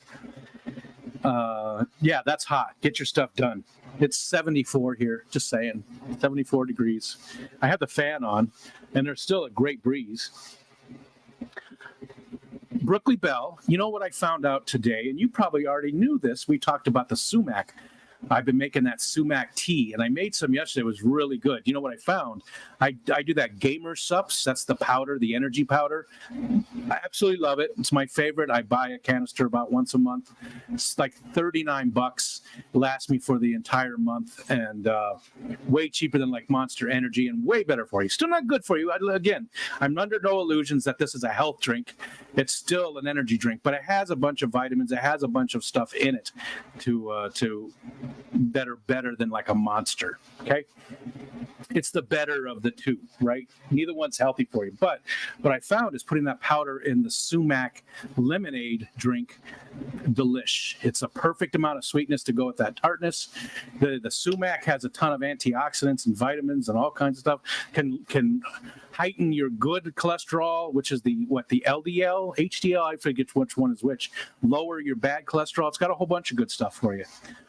Yeah, that's hot. Get your stuff done. It's 74 here, just saying. 74 degrees. I have the fan on, and there's still a great breeze. Brooklyn Bell, you know what I found out today, and you probably already knew this. We talked about the sumac. I've been making that sumac tea, and I made some yesterday. It was really good. You know what I found? I do that Gamer Sups. That's the powder, the energy powder. I absolutely love it. It's my favorite. I buy a canister about once a month. It's like $39. It lasts me for the entire month, and way cheaper than like Monster Energy, and way better for you. Still not good for you. Again, I'm under no illusions that this is a health drink. It's still an energy drink, but it has a bunch of vitamins. It has a bunch of stuff in it to better than like a Monster. Okay, it's the better of the two, right? Neither one's healthy for you. But what I found is putting that powder in the sumac lemonade drink. Delish. It's a perfect amount of sweetness to go with that tartness. The sumac has a ton of antioxidants and vitamins and all kinds of stuff. Can heighten your good cholesterol, which is the LDL, HDL, I forget which one is which. Lower your bad cholesterol. It's got a whole bunch of good stuff for you.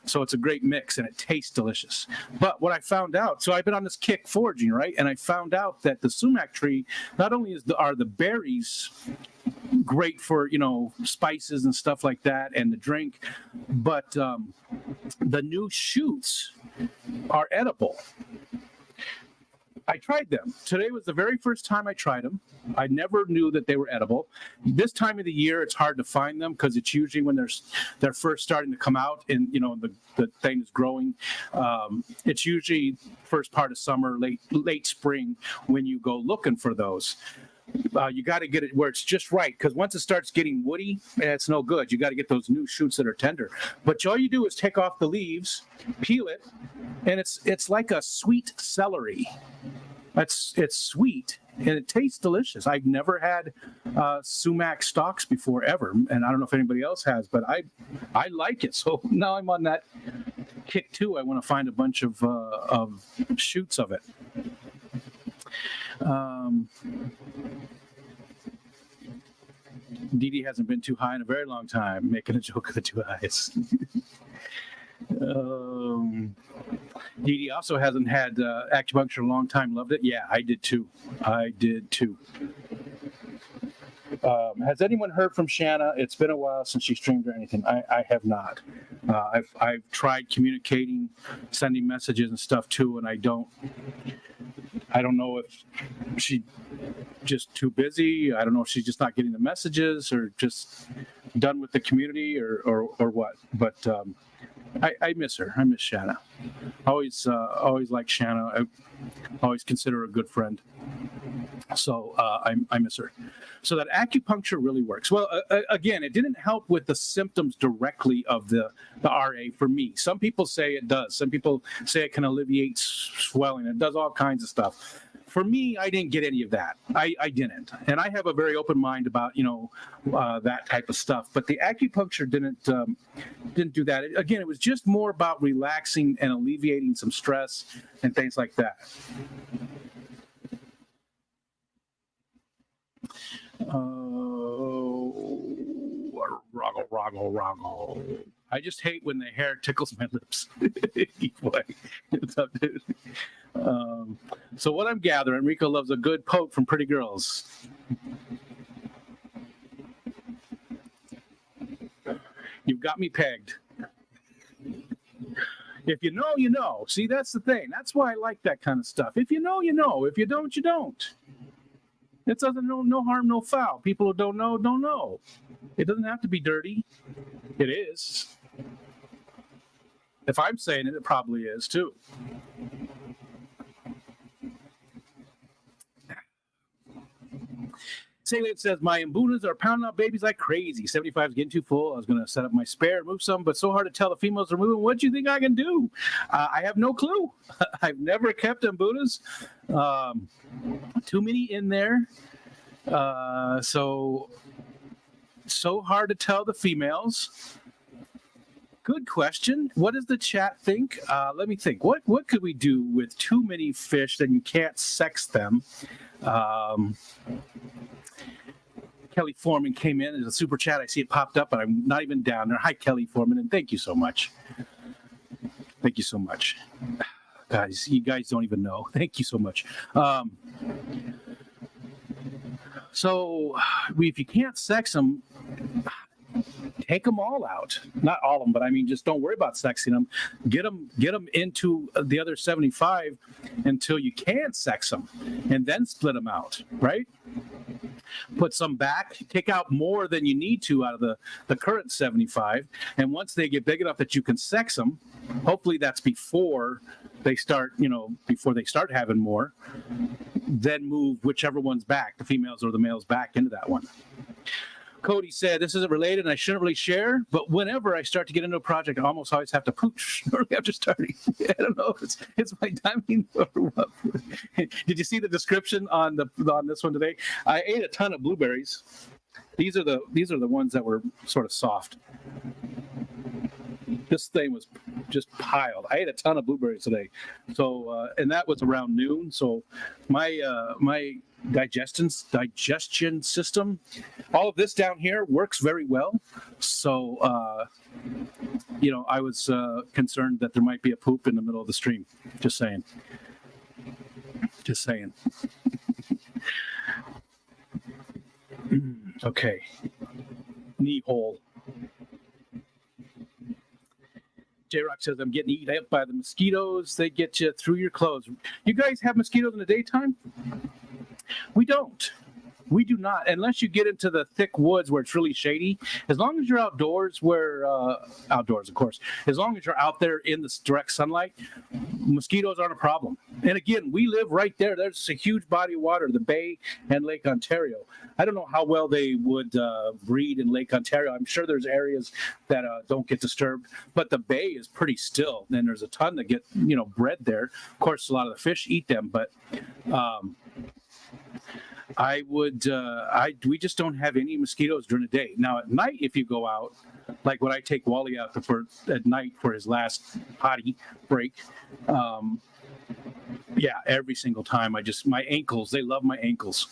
So it's a great mix, and it tastes delicious. But what I found out, so I've been on this kick foraging, right? And I found out that the sumac tree, not only are the berries great for, spices and stuff like that, and the drink, but the new shoots are edible. I tried them. Today was the very first time I tried them. I never knew that they were edible. This time of the year, it's hard to find them because it's usually when they're first starting to come out and the thing is growing. It's usually first part of summer, late spring when you go looking for those. You got to get it where it's just right, because once it starts getting woody, it's no good. You got to get those new shoots that are tender. But all you do is take off the leaves, peel it, and it's like a sweet celery. It's sweet and it tastes delicious. I've never had sumac stalks before ever, and I don't know if anybody else has, but I like it. So now I'm on that kick too. I want to find a bunch of shoots of it. Dee Dee hasn't been too high in a very long time, making a joke of the two eyes. Dee Dee also hasn't had acupuncture in a long time. Loved it. Yeah, I did too. Has anyone heard from Shanna? It's been a while since she streamed or anything. I have not. I've tried communicating, sending messages and stuff too, and I don't know if she's just too busy. I don't know if she's just not getting the messages or just done with the community or what. But I miss her. I miss Shanna. Always like Shanna. I always consider her a good friend. So I miss her. So that acupuncture really works. Well, again, it didn't help with the symptoms directly of the RA for me. Some people say it does. Some people say it can alleviate swelling. It does all kinds of stuff. For me, I didn't get any of that. I didn't. And I have a very open mind about, that type of stuff. But the acupuncture didn't do that. Again, it was just more about relaxing and alleviating some stress and things like that. Roggle. I just hate when the hair tickles my lips. Boy, what's up, dude? So what I'm gathering, Rico loves a good poke from pretty girls. You've got me pegged. If you know, you know. See, that's the thing. That's why I like that kind of stuff. If you know, you know. If you don't, you don't. It doesn't no harm, no foul. People who don't know, don't know. It doesn't have to be dirty. It is. If I'm saying it, it probably is too. Salient says, my Mbunas are pounding out babies like crazy. 75 is getting too full. I was going to set up my spare and move some, but so hard to tell the females are moving. What do you think I can do? I have no clue. I've never kept Mbunas. Too many in there. So hard to tell the females. Good question. What does the chat think? Let me think. What could we do with too many fish that you can't sex them? Kelly Foreman came in as a super chat. I see it popped up, but I'm not even down there. Hi, Kelly Foreman, and thank you so much. Thank you so much. Guys, you guys don't even know. Thank you so much. So if you can't sex them, take them all out. Not all of them, but I mean, just don't worry about sexing them. Get them into the other 75 until you can sex them, and then split them out, right? Put some back, take out more than you need to out of the current 75, and once they get big enough that you can sex them, hopefully that's before they start having more, then move whichever one's back, the females or the males, back into that one. Cody said, this isn't related and I shouldn't really share, but whenever I start to get into a project, I almost always have to pooch shortly after starting. I don't know if it's my timing or what. Did you see the description on this one today? I ate a ton of blueberries. These are the ones that were sort of soft. This thing was just piled. I ate a ton of blueberries today. So, and that was around noon. So my digestion system, all of this down here works very well. So, I was concerned that there might be a poop in the middle of the stream. Just saying. Okay. Knee hole. J-Rock says, I'm getting eaten up by the mosquitoes. They get you through your clothes. You guys have mosquitoes in the daytime? We don't. We do not, unless you get into the thick woods where it's really shady. As long as you're outdoors, of course, as long as you're out there in the direct sunlight, mosquitoes aren't a problem. And again, we live right there. There's a huge body of water, the Bay and Lake Ontario. I don't know how well they would breed in Lake Ontario. I'm sure there's areas that don't get disturbed, but the Bay is pretty still. And there's a ton that get bred there. Of course, a lot of the fish eat them, but we just don't have any mosquitoes during the day. Now at night, if you go out, like when I take Wally out at night for his last potty break, every single time my ankles, they love my ankles.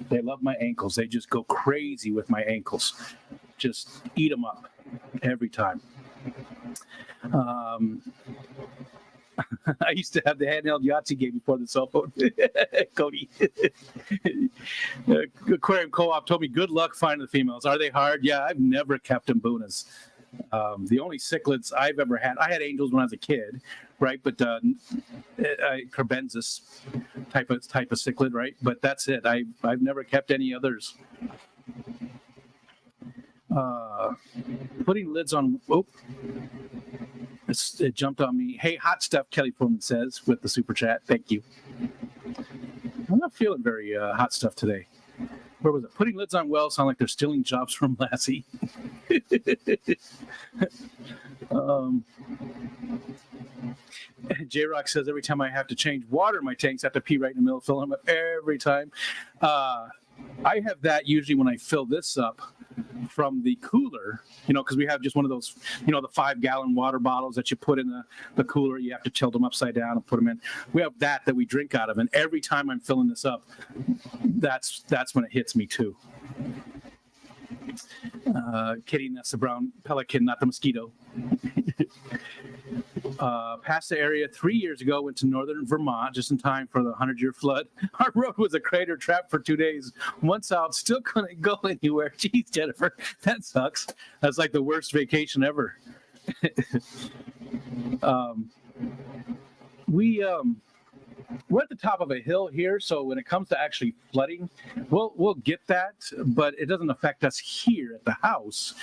They love my ankles. They just go crazy with my ankles. Just eat them up every time. I used to have the handheld Yahtzee game before the cell phone. Cody. Aquarium Co-op told me, good luck finding the females. Are they hard? Yeah, I've never kept them boonas. The only cichlids I've ever had, I had angels when I was a kid, right? But carbensis type of cichlid, right? But that's it. I've never kept any others. Putting lids on. It jumped on me. Hey, hot stuff, Kelly Foreman says with the super chat. Thank you. I'm not feeling very hot stuff today. Where was it? Putting lids on wells sound like they're stealing jobs from Lassie. J-Rock says every time I have to change water in my tanks, I have to pee right in the middle, fill them up every time. I have that usually when I fill this up from the cooler, because we have just one of those, the 5-gallon water bottles that you put in the cooler. You have to tilt them upside down and put them in. We have that we drink out of, and every time I'm filling this up, that's when it hits me too. Kidding, that's the brown pelican, not the mosquito. Passed the area 3 years ago, went to northern Vermont just in time for the 100-year flood. Our road was a crater trap for 2 days. Once out, still couldn't go anywhere. Jeez, Jennifer, that sucks. That's like the worst vacation ever. We're at the top of a hill here, so when it comes to actually flooding, we'll get that, but it doesn't affect us here at the house.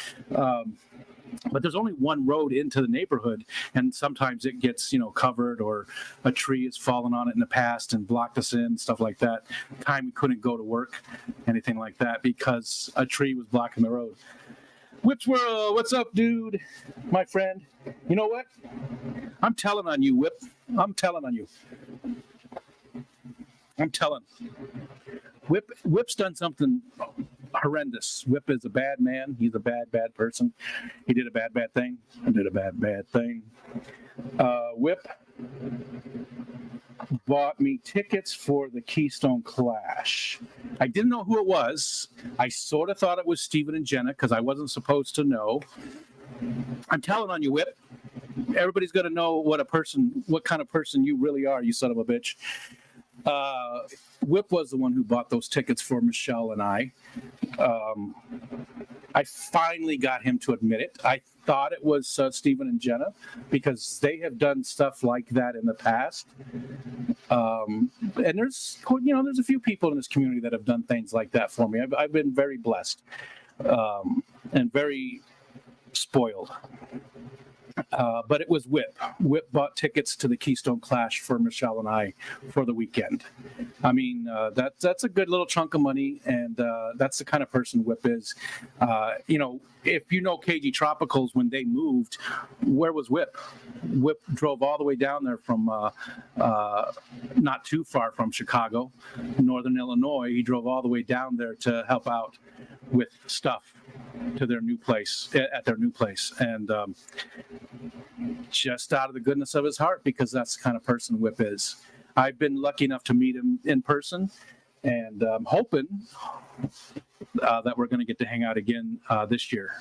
But there's only one road into the neighborhood, and sometimes it gets, covered, or a tree has fallen on it in the past and blocked us in, stuff like that. Time we couldn't go to work, anything like that, because a tree was blocking the road. Whip Swirl, what's up, dude? My friend. You know what? I'm telling on you, Whip. I'm telling on you. I'm telling. Whip's done something horrendous. Whip is a bad man. He's a bad person. He did a bad thing. I did a bad thing. Whip bought me tickets for the Keystone Clash. I didn't know who it was. I sort of thought it was Steven and Jenna because I wasn't supposed to know. I'm telling on you, Whip. Everybody's got to know what kind of person you really are, you son of a bitch. Whip was the one who bought those tickets for Michelle and I. I finally got him to admit it. I thought it was Stephen and Jenna because they have done stuff like that in the past. And there's a few people in this community that have done things like that for me. I've been very blessed and very spoiled. But it was Whip. Whip bought tickets to the Keystone Clash for Michelle and I for the weekend. I mean, that's a good little chunk of money, and that's the kind of person Whip is. If you know KG Tropicals, when they moved, where was Whip? Whip drove all the way down there from not too far from Chicago, Northern Illinois. He drove all the way down there to help out with stuff to their new place, and just out of the goodness of his heart, because that's the kind of person Whip is. I've been lucky enough to meet him in person, and I'm hoping that we're going to get to hang out again this year.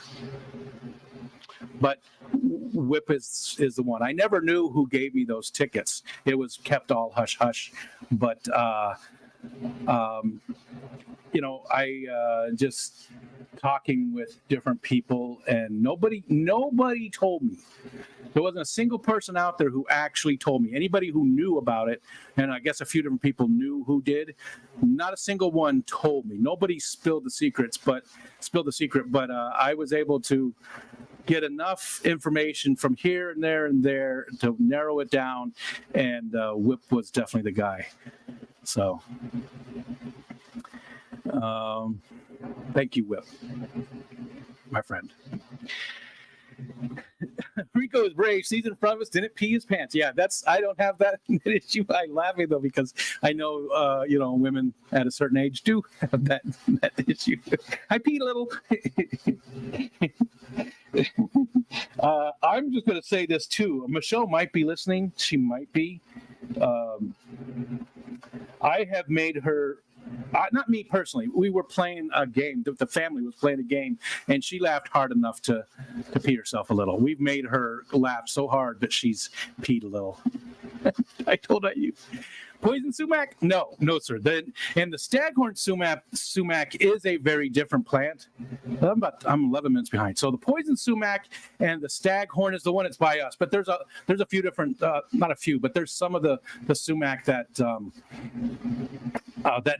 But Whip is the one. I never knew who gave me those tickets. It was kept all hush hush, but I just talking with different people, and nobody told me. There wasn't a single person out there who actually told me. Anybody who knew about it, and I guess a few different people knew who did, not a single one told me. Nobody spilled the secret, but I was able to get enough information from here and there to narrow it down, and Whip was definitely the guy. So thank you, Whip, my friend. Rico is brave. Sees in front of us, didn't pee his pants. Yeah, I don't have that issue. I'm laughing though because I know women at a certain age do have that issue. I peed a little. I'm just going to say this too. Michelle might be listening. She might be. I have made her. Not me personally. We were playing a game. The family was playing a game, and she laughed hard enough to pee herself a little. We've made her laugh so hard that she's peed a little. I told you. Poison sumac? No, sir. And the staghorn sumac is a very different plant. I'm 11 minutes behind. So the poison sumac and the staghorn is the one that's by us. But there's a few different, not a few, but there's some of the sumac that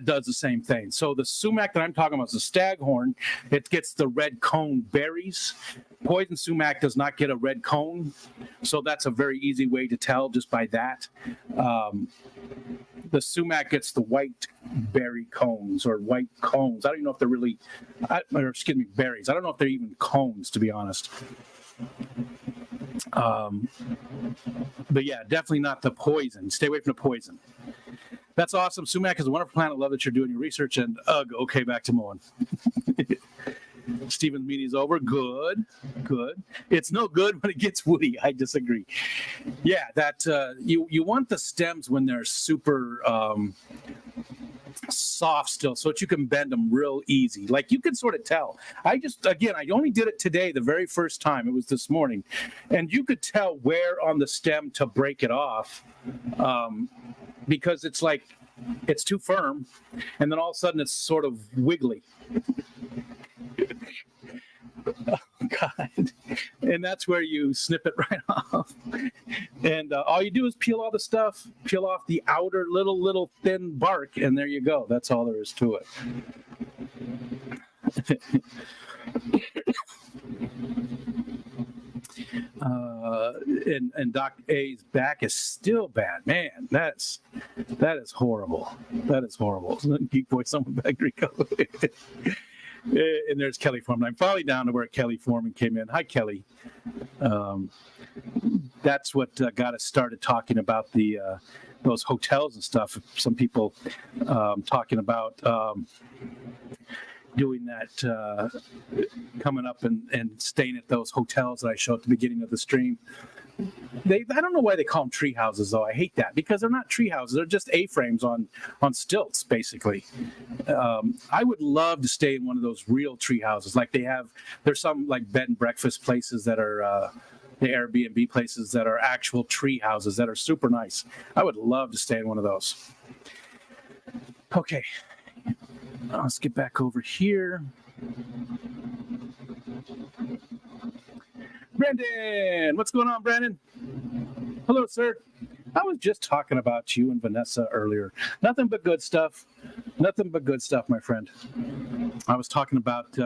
does the same thing. So the sumac that I'm talking about is the staghorn. It gets the red cone berries. Poison sumac does not get a red cone, so that's a very easy way to tell just by that. The sumac gets the white berry cones or white cones. I don't even know if they're really, berries. I don't know if they're even cones, to be honest. But yeah, definitely not the poison. Stay away from the poison. That's awesome. Sumac is a wonderful plant. I love that you're doing your research. And okay, back to mowing. Stephen's meeting is over. Good. It's no good when it gets woody. I disagree. Yeah, that you want the stems when they're super soft still, so that you can bend them real easy. Like you can sort of tell. I only did it today, the very first time. It was this morning, and you could tell where on the stem to break it off, because it's like it's too firm, and then all of a sudden it's sort of wiggly. Oh God! And that's where you snip it right off. And all you do is peel off the outer little thin bark, and there you go. That's all there is to it. And Doc A's back is still bad. Man, that is horrible. That is horrible. Geek boy, someone back Rico. And there's Kelly Foreman. I'm finally down to where Kelly Foreman came in. Hi, Kelly. That's what got us started talking about those hotels and stuff. Some people talking about doing that, coming up and staying at those hotels that I showed at the beginning of the stream. I don't know why they call them tree houses, though. I hate that because they're not tree houses. They're just A-frames on stilts, basically. I would love to stay in one of those real tree houses. Like there's some like bed and breakfast places that are the Airbnb places that are actual tree houses that are super nice. I would love to stay in one of those. Okay, let's get back over here. Brandon, what's going on, Brandon? Hello, sir. I was just talking about you and Vanessa earlier. Nothing but good stuff. Nothing but good stuff, my friend. I was talking about,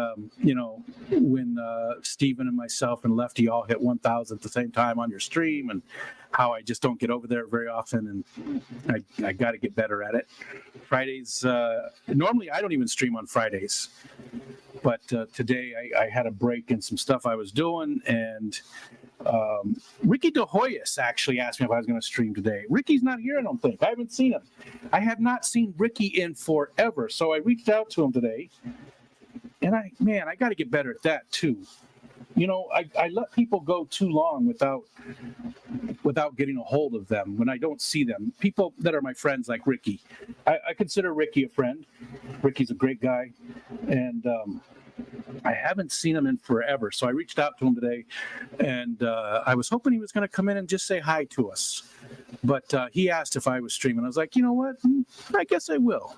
when Stephen and myself and Lefty all hit 1,000 at the same time on your stream, and how I just don't get over there very often, and I got to get better at it. Fridays, normally I don't even stream on Fridays. But today I had a break in some stuff I was doing, and Ricky De Hoyos actually asked me if I was going to stream today. Ricky's not here, I don't think. I haven't seen him. I have not seen Ricky in forever, so I reached out to him today, and I got to get better at that too. I let people go too long without getting a hold of them when I don't see them. People that are my friends, like Ricky. I consider Ricky a friend. Ricky's a great guy, and I haven't seen him in forever. So I reached out to him today, and I was hoping he was going to come in and just say hi to us. But he asked if I was streaming. I was like, you know what? I guess I will.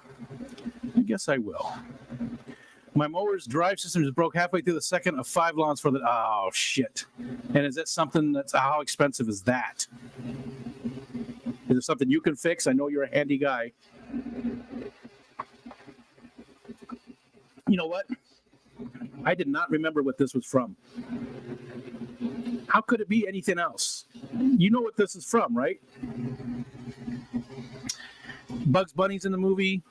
My mower's drive system just broke halfway through the second of 5 lawns for the... Oh, shit. And is that something how expensive is that? Is it something you can fix? I know you're a handy guy. You know what? I did not remember what this was from. How could it be anything else? You know what this is from, right? Bugs Bunny's in the movie,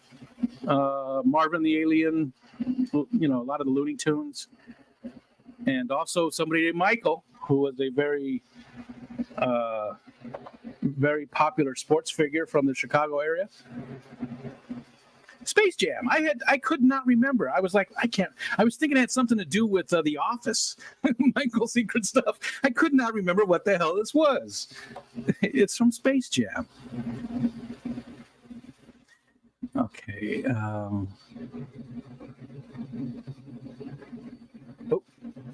Marvin the Alien, a lot of the Looney Tunes, and also somebody named Michael, who was a very, very popular sports figure from the Chicago area. Space Jam. I could not remember. I was like, I was thinking it had something to do with The Office, Michael's Secret Stuff. I could not remember what the hell this was. It's from Space Jam. Okay. Oh,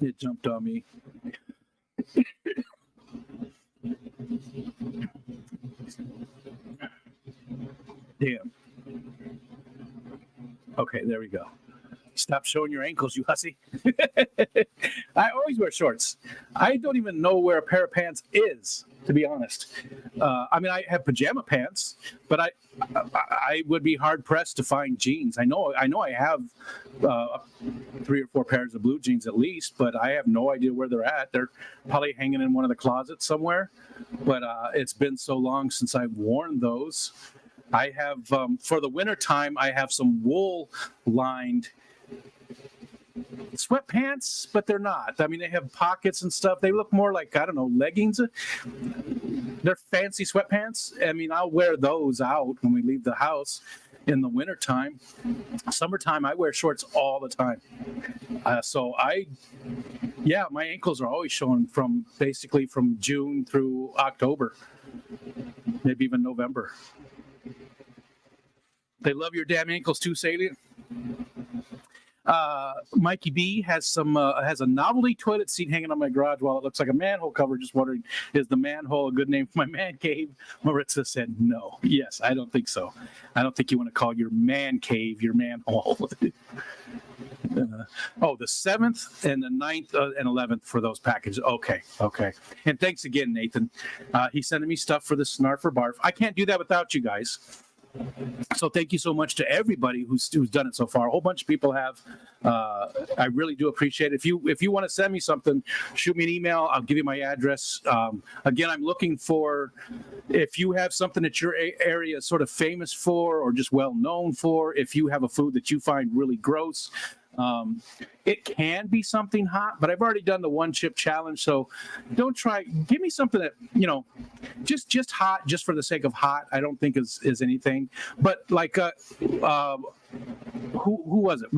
it jumped on me. Damn. Okay, there we go. Stop showing your ankles, you hussy. I always wear shorts. I don't even know where a pair of pants is, to be honest. I have pajama pants, but I would be hard pressed to find jeans. I know I have 3 or 4 pairs of blue jeans at least, but I have no idea where they're at. They're probably hanging in one of the closets somewhere. But it's been so long since I've worn those. I have for the winter time. I have some wool lined sweatpants, but they're not. I mean, they have pockets and stuff. They look more like, I don't know, leggings. They're fancy sweatpants. I mean, I'll wear those out when we leave the house in the wintertime. Summertime, I wear shorts all the time. My ankles are always showing basically from June through October, maybe even November. They love your damn ankles too, Salient. Mikey B has a novelty toilet seat hanging on my garage wall. It looks like a manhole cover. Just wondering, is the manhole a good name for my man cave? Maritza said no. Yes, I don't think so. I don't think you want to call your man cave your manhole. The 7th and the 9th and 11th for those packages. Okay. And thanks again, Nathan. He's sending me stuff for the Snarf or Barf. I can't do that without you guys. So thank you so much to everybody who's done it so far. A whole bunch of people have. I really do appreciate it. If you want to send me something, shoot me an email. I'll give you my address. Again, I'm looking for, if you have something that your area is sort of famous for or just well known for, if you have a food that you find really gross. It can be something hot, but I've already done the 1 chip challenge, so don't try. Give me something that, just hot, just for the sake of hot. I don't think is anything. But like, who was it?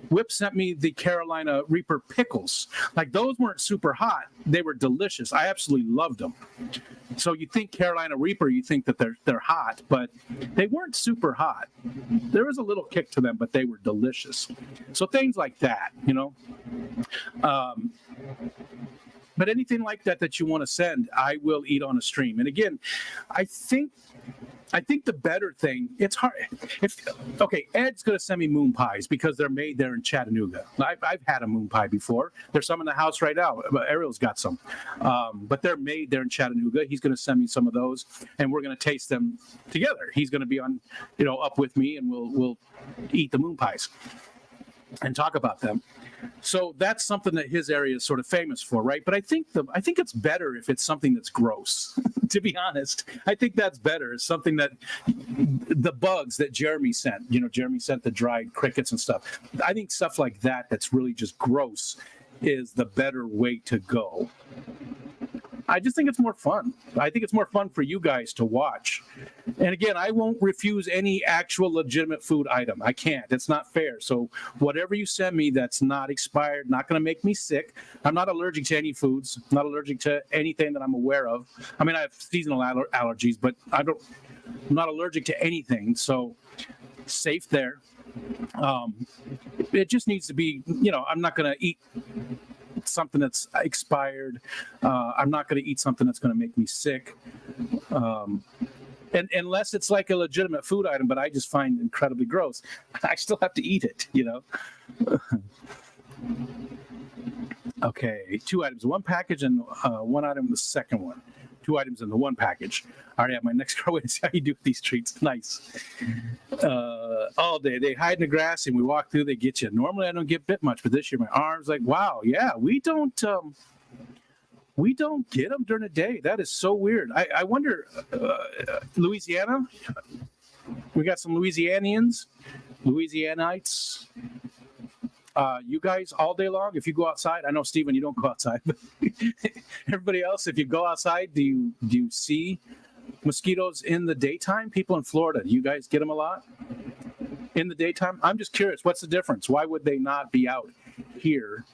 Whip sent me the Carolina Reaper pickles. Like, those weren't super hot. They were delicious. I absolutely loved them. So you think Carolina Reaper, you think that they're hot, but they weren't super hot. There was a little kick to them, but they were delicious. So things like that, But anything like that you want to send, I will eat on a stream. And again, I think the better thing, it's hard. Ed's going to send me moon pies because they're made there in Chattanooga. I've had a moon pie before. There's some in the house right now. Ariel's got some. But they're made there in Chattanooga. He's going to send me some of those, and we're going to taste them together. He's going to be on, up with me, and we'll eat the moon pies and talk about them. So that's something that his area is sort of famous for, right? But I think it's better if it's something that's gross. To be honest, I think that's better. It's something that the bugs that Jeremy sent. Jeremy sent the dried crickets and stuff. I think stuff like that's really just gross is the better way to go. I just think it's more fun. I think it's more fun for you guys to watch. And again, I won't refuse any actual legitimate food item. I can't. It's not fair. So whatever you send me that's not expired, not going to make me sick. I'm not allergic to any foods. I'm not allergic to anything that I'm aware of. I mean, I have seasonal allergies, but I'm not allergic to anything. So safe there. It just needs to be, I'm not going to eat something that's expired. I'm not going to eat something that's going to make me sick. And unless it's like a legitimate food item, but I just find incredibly gross. I still have to eat it, Okay, 2 items, 1 package, and 1 item, the second one. 2 items in the 1 package. I already have my next girl. See how you do with these treats. Nice. All day. They hide in the grass, and we walk through. They get you. Normally, I don't get bit much, but this year, my arms, like, wow, yeah, we don't. We don't get them during the day. That is so weird. I wonder, Louisiana. We got some Louisianites. You guys all day long. If you go outside, I know Stephen, you don't go outside, but everybody else, if you go outside, do you see mosquitoes in the daytime? People in Florida, do you guys get them a lot in the daytime? I'm just curious. What's the difference? Why would they not be out here?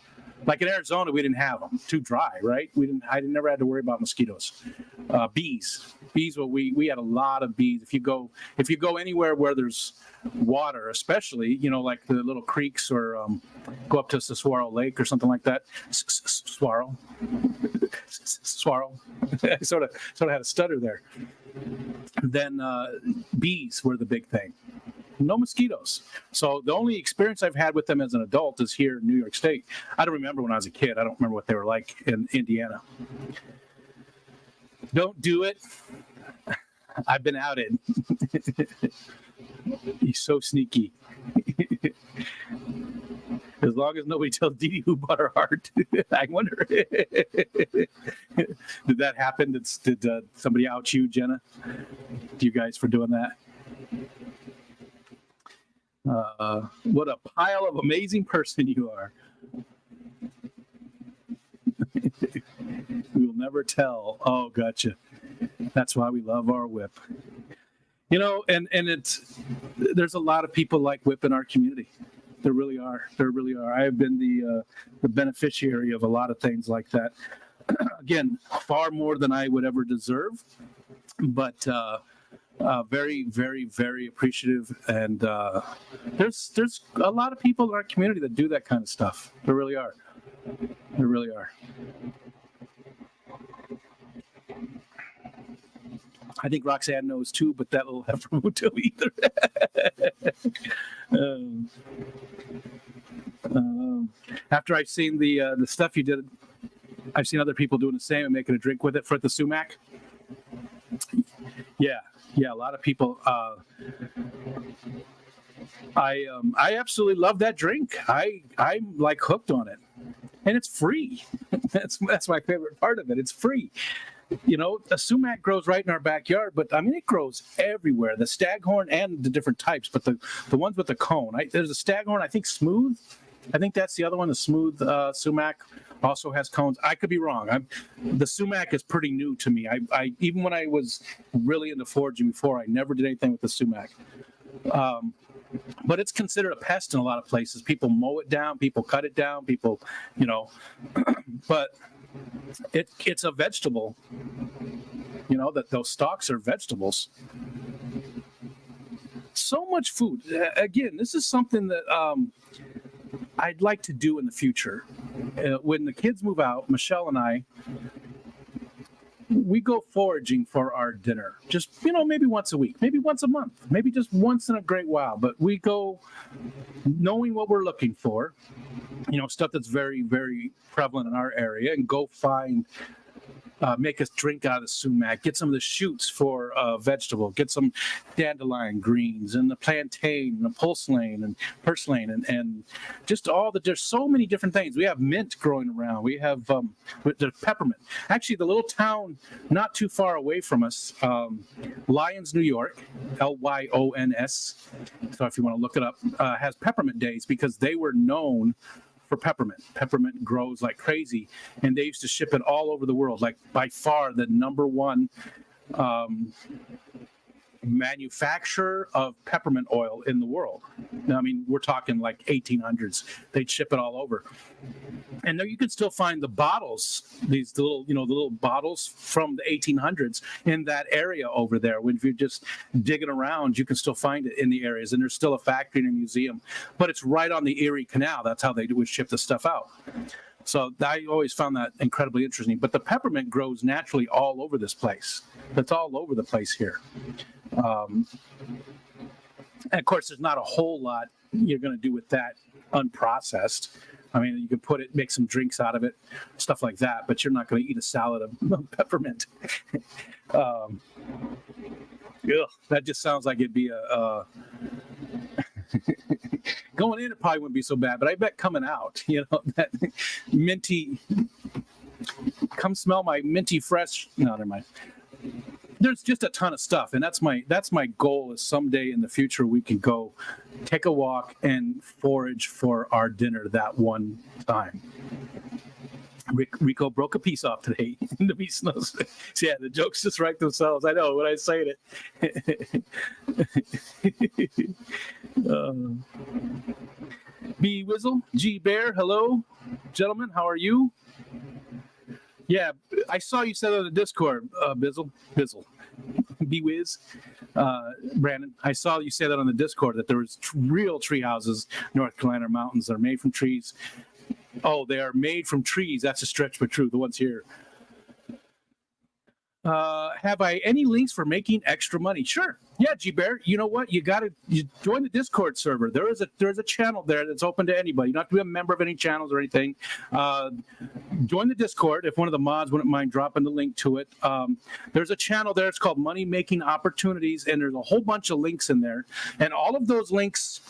Like in Arizona, we didn't have them. Too dry, right? I never had to worry about mosquitoes. Bees. Well, we had a lot of bees. If you go anywhere where there's water, especially, like the little creeks, or go up to Saguaro Lake or something like that. Saguaro. I sort of had a stutter there. Then bees were the big thing. No mosquitoes. So the only experience I've had with them as an adult is here in New York State. I don't remember when I was a kid. I don't remember what they were like in Indiana. Don't do it. I've been outed. He's so sneaky. As long as nobody tells Dee Dee who bought her heart. I wonder. Did that happen? Did somebody out you, Jenna? To you guys for doing that? What a pile of amazing person you are. We will never tell. Oh, gotcha. That's why we love our whip. And there's a lot of people like whip in our community. There really are. I have been the beneficiary of a lot of things like that. Again, far more than I would ever deserve, but very, very, very appreciative. And there's a lot of people in our community that do that kind of stuff. There really are. I think Roxanne knows too, but that little heifer won't tell me either. After I've seen the stuff you did, I've seen other people doing the same and making a drink with it for the sumac. Yeah, a lot of people. I absolutely love that drink. I'm like hooked on it, and it's free. That's my favorite part of it. It's free. A sumac grows right in our backyard, but I mean, it grows everywhere. The staghorn and the different types, but the ones with the cone. There's a staghorn, I think smooth. I think that's the other one. The smooth sumac also has cones. I could be wrong. The sumac is pretty new to me. I even when I was really into foraging before, I never did anything with the sumac. But it's considered a pest in a lot of places. People mow it down. People cut it down. People, but it's a vegetable. That those stalks are vegetables. So much food. Again, this is something that I'd like to do in the future. When the kids move out, Michelle and I, we go foraging for our dinner. Just, maybe once a week, maybe once a month, maybe just once in a great while. But we go knowing what we're looking for, stuff that's very, very prevalent in our area, and go find, make us drink out of the sumac, get some of the shoots for vegetable, get some dandelion greens and the plantain and the purslane and just there's so many different things. We have mint growing around. We have the peppermint. Actually, the little town not too far away from us, Lyons, New York, Lyons. So if you want to look it up, has peppermint days because they were known for peppermint. Peppermint grows like crazy, and they used to ship it all over the world. Like by far the number one manufacturer of peppermint oil in the world. Now, I mean, we're talking like 1800s. They'd ship it all over. And there you could still find the bottles, these little, the little bottles from the 1800s in that area over there. When if you're just digging around, you can still find it in the areas. And there's still a factory and a museum, but it's right on the Erie Canal. That's how they would ship the stuff out. So I always found that incredibly interesting. But the peppermint grows naturally all over this place. It's all over the place here. And of course, there's not a whole lot you're going to do with that unprocessed. I mean, you can make some drinks out of it, stuff like that, but you're not going to eat a salad of peppermint. That just sounds like it'd be a going in, it probably wouldn't be so bad, but I bet coming out, that minty come smell my minty fresh. No, never mind. There's just a ton of stuff, and that's my goal is someday in the future we can go take a walk and forage for our dinner that one time. Rico broke a piece off today. The beast knows. So yeah, the jokes just write themselves. I know when I say it. B Wizzle, G Bear, hello, gentlemen. How are you? Yeah, I saw you said on the Discord, Bizzle, B-Wiz, Brandon. I saw you say that on the Discord that there was real tree houses, North Carolina mountains that are made from trees. Oh, they are made from trees. That's a stretch, but true. The ones here. Have I any links for making extra money? Sure. Yeah, G-Bear. You know what? You join the Discord server. There's a channel there that's open to anybody. You don't have to be a member of any channels or anything. Join the Discord. If one of the mods wouldn't mind dropping the link to it. There's a channel there. It's called Money Making Opportunities, and there's a whole bunch of links in there. And all of those links,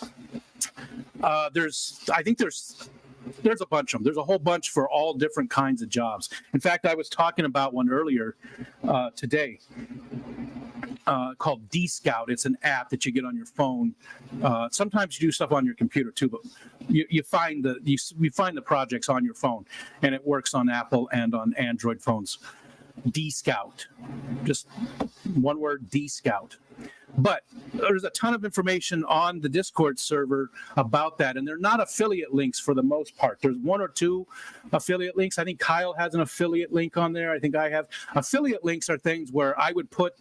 there's a bunch of them. There's a whole bunch for all different kinds of jobs. In fact, I was talking about one earlier today called D-Scout. It's an app that you get on your phone. Sometimes you do stuff on your computer too, but you find the projects on your phone, and it works on Apple and on Android phones. D-Scout, just one word, D-Scout. But there's a ton of information on the Discord server about that, and they're not affiliate links for the most part. There's one or two affiliate links. I think Kyle has an affiliate link on there. I think I have. Affiliate links are things where I would put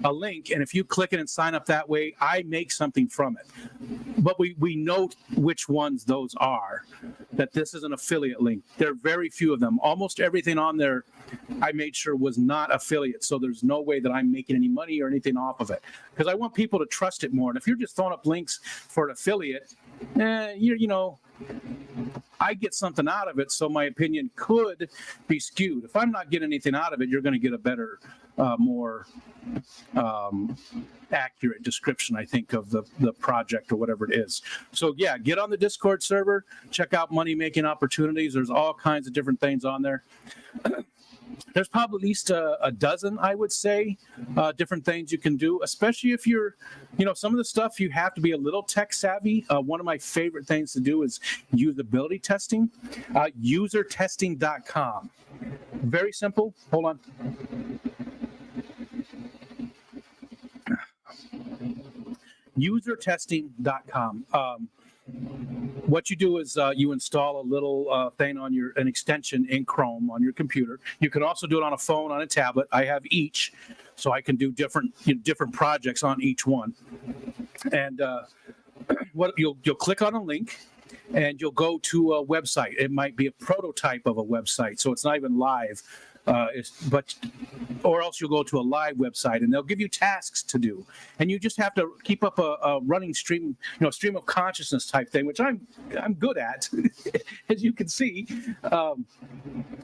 a link, and if you click it and sign up that way, I make something from it. But we note which ones those are, that this is an affiliate link. There are very few of them. Almost everything on there I made sure was not affiliate, so there's no way that I'm making any money or anything off of it, because I want people to trust it more. And if you're just throwing up links for an affiliate, you know, I get something out of it, so my opinion could be skewed. If I'm not getting anything out of it, you're going to get a better, more accurate description, I think, of the project or whatever it is. So yeah, get on the Discord server, check out Money Making Opportunities. There's all kinds of different things on there. There's probably at least a dozen, I would say, different things you can do, especially if you're, some of the stuff you have to be a little tech savvy. One of my favorite things to do is usability testing. Usertesting.com. Very simple. Hold on. Usertesting.com. What you do is you install a little thing on an extension in Chrome on your computer. You can also do it on a phone, on a tablet. I have each, so I can do different projects on each one. And what you'll click on a link, and you'll go to a website. It might be a prototype of a website, so it's not even live. Or else you'll go to a live website, and they'll give you tasks to do, and you just have to keep up a running stream, stream of consciousness type thing, which I'm good at, as you can see.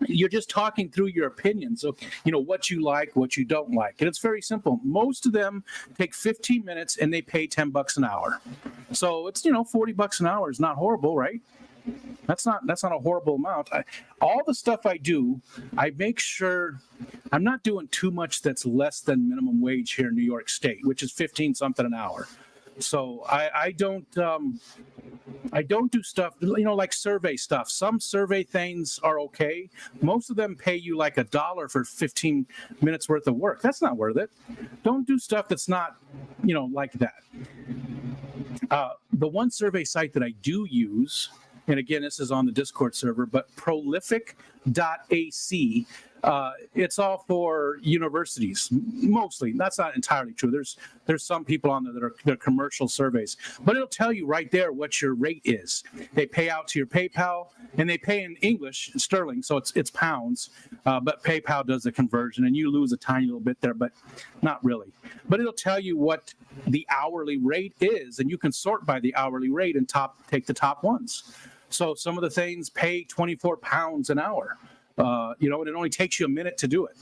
You're just talking through your opinions, so what you like, what you don't like, and it's very simple. Most of them take 15 minutes, and they pay $10 an hour. So it's $40 an hour is not horrible, right? That's not a horrible amount. All the stuff I do, I make sure I'm not doing too much that's less than minimum wage here in New York State, which is 15 something an hour. So I don't do stuff like survey stuff. Some survey things are okay. Most of them pay you like $1 for 15 minutes worth of work. That's not worth it. Don't do stuff that's not like that. The one survey site that I do use, and again, this is on the Discord server, but prolific.ac, it's all for universities, mostly. That's not entirely true. There's some people on there that are commercial surveys, but it'll tell you right there what your rate is. They pay out to your PayPal, and they pay in English, sterling, so it's pounds, but PayPal does the conversion, and you lose a tiny little bit there, but not really. But it'll tell you what the hourly rate is, and you can sort by the hourly rate and take the top ones. So some of the things pay 24 pounds an hour, and it only takes you a minute to do it.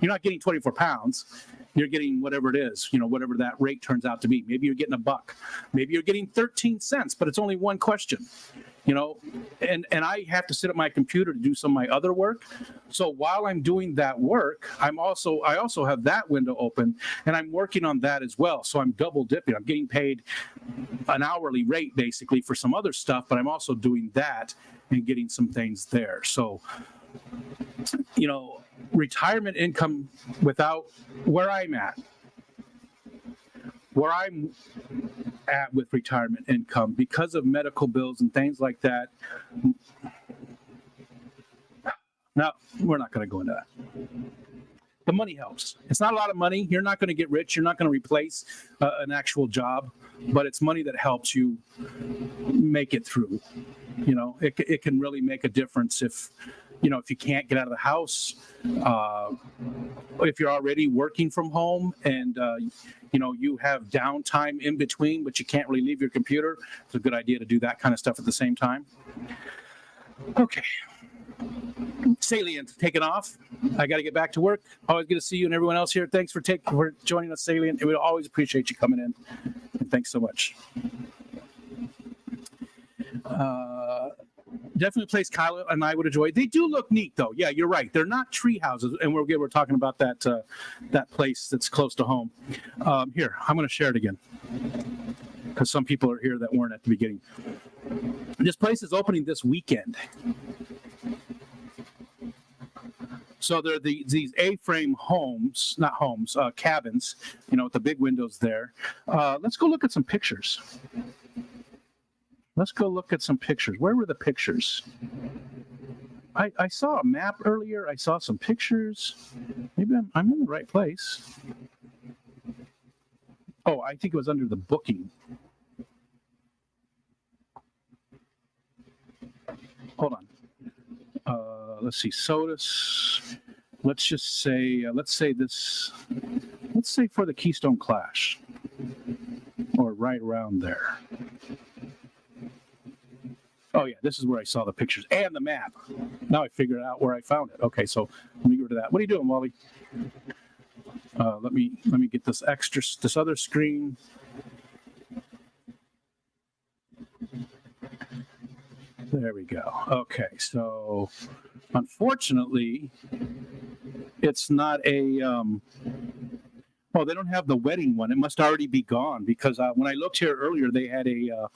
You're not getting 24 pounds. You're getting whatever it is, whatever that rate turns out to be. Maybe you're getting $1. Maybe you're getting 13 cents, but it's only one question. you know, and I have to sit at my computer to do some of my other work. So while I'm doing that work, I also have that window open, and I'm working on that as well. So I'm double dipping. I'm getting paid an hourly rate basically for some other stuff, but I'm also doing that and getting some things there. So, you know, retirement income without where I'm at with retirement income because of medical bills and things like that. Now, we're not going to go into that. The money helps. It's not a lot of money. You're not going to get rich. You're not going to replace an actual job, but it's money that helps you make it through. You know, it can really make a difference if you can't get out of the house, if you're already working from home and, you have downtime in between, but you can't really leave your computer. It's a good idea to do that kind of stuff at the same time. Okay. Salient taking off. I got to get back to work. Always good to see you and everyone else here. Thanks for joining us, Salient. We always appreciate you coming in. And thanks so much. Definitely a place Kyle and I would enjoy. They do look neat, though. Yeah, you're right. They're not tree houses, and we're talking about that place that's close to home. Here, I'm going to share it again because some people are here that weren't at the beginning. This place is opening this weekend. So there are these A-frame homes, not homes, cabins, with the big windows there. Let's go look at some pictures. Let's go look at some pictures. Where were the pictures? I saw a map earlier. I saw some pictures. Maybe I'm in the right place. Oh, I think it was under the booking. Hold on. Let's see. Sodas. Let's just say, let's say for the Keystone Clash. Or right around there. Oh, yeah, this is where I saw the pictures and the map. Now I figured out where I found it. Okay, so let me go to that. What are you doing, Wally? Let me get this other screen. There we go. Okay, so unfortunately, it's not a... Oh, they don't have the wedding one. It must already be gone because when I looked here earlier, they had a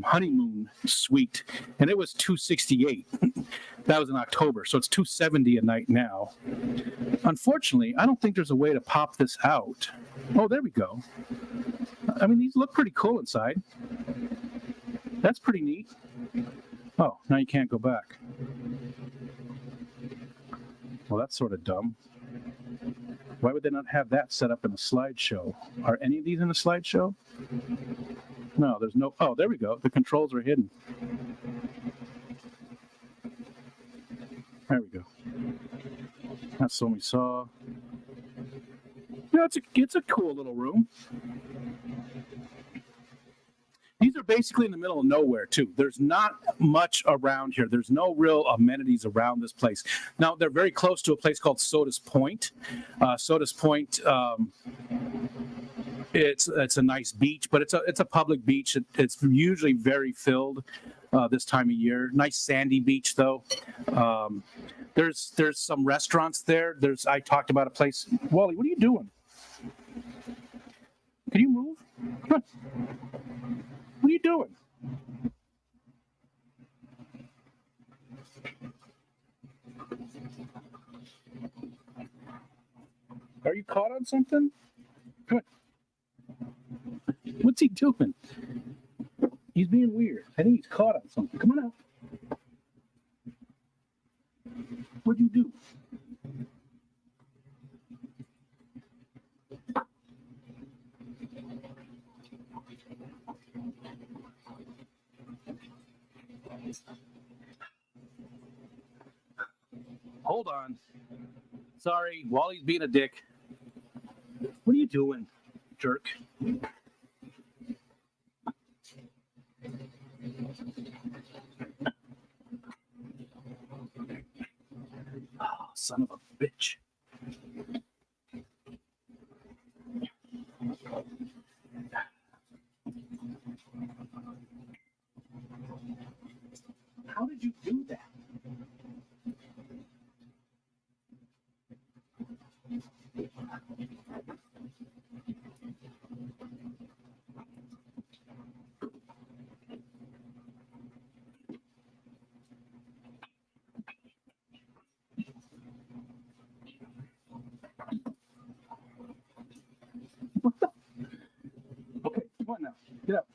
honeymoon suite, and it was $268. That was in October, so it's $270 a night now. Unfortunately, I don't think there's a way to pop this out. Oh, there we go. I mean, these look pretty cool inside. That's pretty neat. Oh, now you can't go back. Well, that's sort of dumb. Why would they not have that set up in a slideshow? Are any of these in a slideshow? No, there's no... Oh, there we go. The controls are hidden. There we go. That's what we saw. Yeah, it's a cool little room. These are basically in the middle of nowhere, too. There's not much around here. There's no real amenities around this place. Now, they're very close to a place called Sodas Point. Sodas Point, it's a nice beach, but it's a public beach. It's usually very filled this time of year. Nice sandy beach, though. There's some restaurants there. I talked about a place. Wally, what are you doing? Can you move? Come on. What are you doing? Are you caught on something? Come on. What's he doing? He's being weird. I think he's caught on something. Come on out. What'd you do? Hold on. Sorry, Wally's being a dick. What are you doing, jerk? Oh, son of a bitch. How did you do that? Okay, come on now. Get up.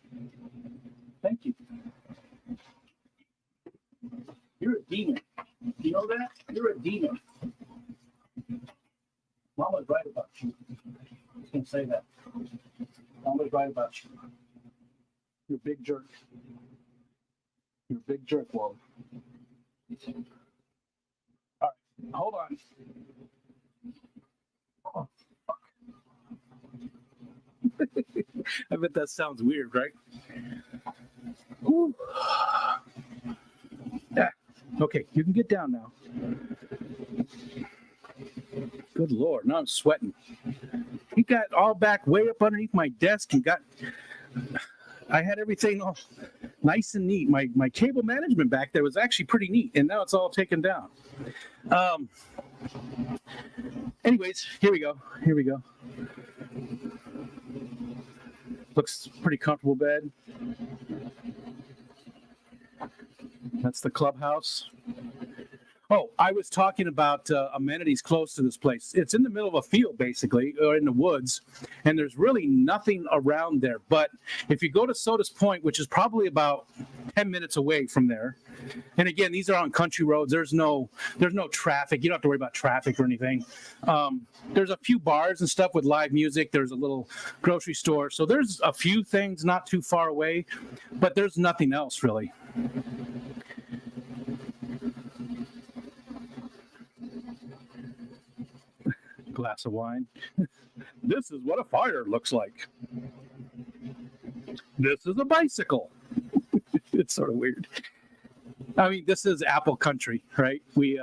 Thank you. You're a demon. You know that? You're a demon. Mama's right about you. I was going to say that. Mama's right about you. You're a big jerk. You're a big jerk, Wally. All right, hold on. Oh, fuck. I bet that sounds weird, right? Ooh. Yeah. Okay, you can get down now. Good Lord, now I'm sweating. He got all back way up underneath my desk and I had everything all nice and neat. My cable management back there was actually pretty neat, and now it's all taken down. Anyways, here we go. Looks pretty comfortable bed. That's the clubhouse. Oh, I was talking about amenities close to this place. It's in the middle of a field, basically, or in the woods, and there's really nothing around there. But if you go to Sodas Point, which is probably about 10 minutes away from there, and again, these are on country roads. There's no traffic. You don't have to worry about traffic or anything. There's a few bars and stuff with live music. There's a little grocery store. So there's a few things not too far away, but there's nothing else really. Glass of wine. This is what a fire looks like. This is a bicycle. It's sort of weird. I mean, this is apple country, right? We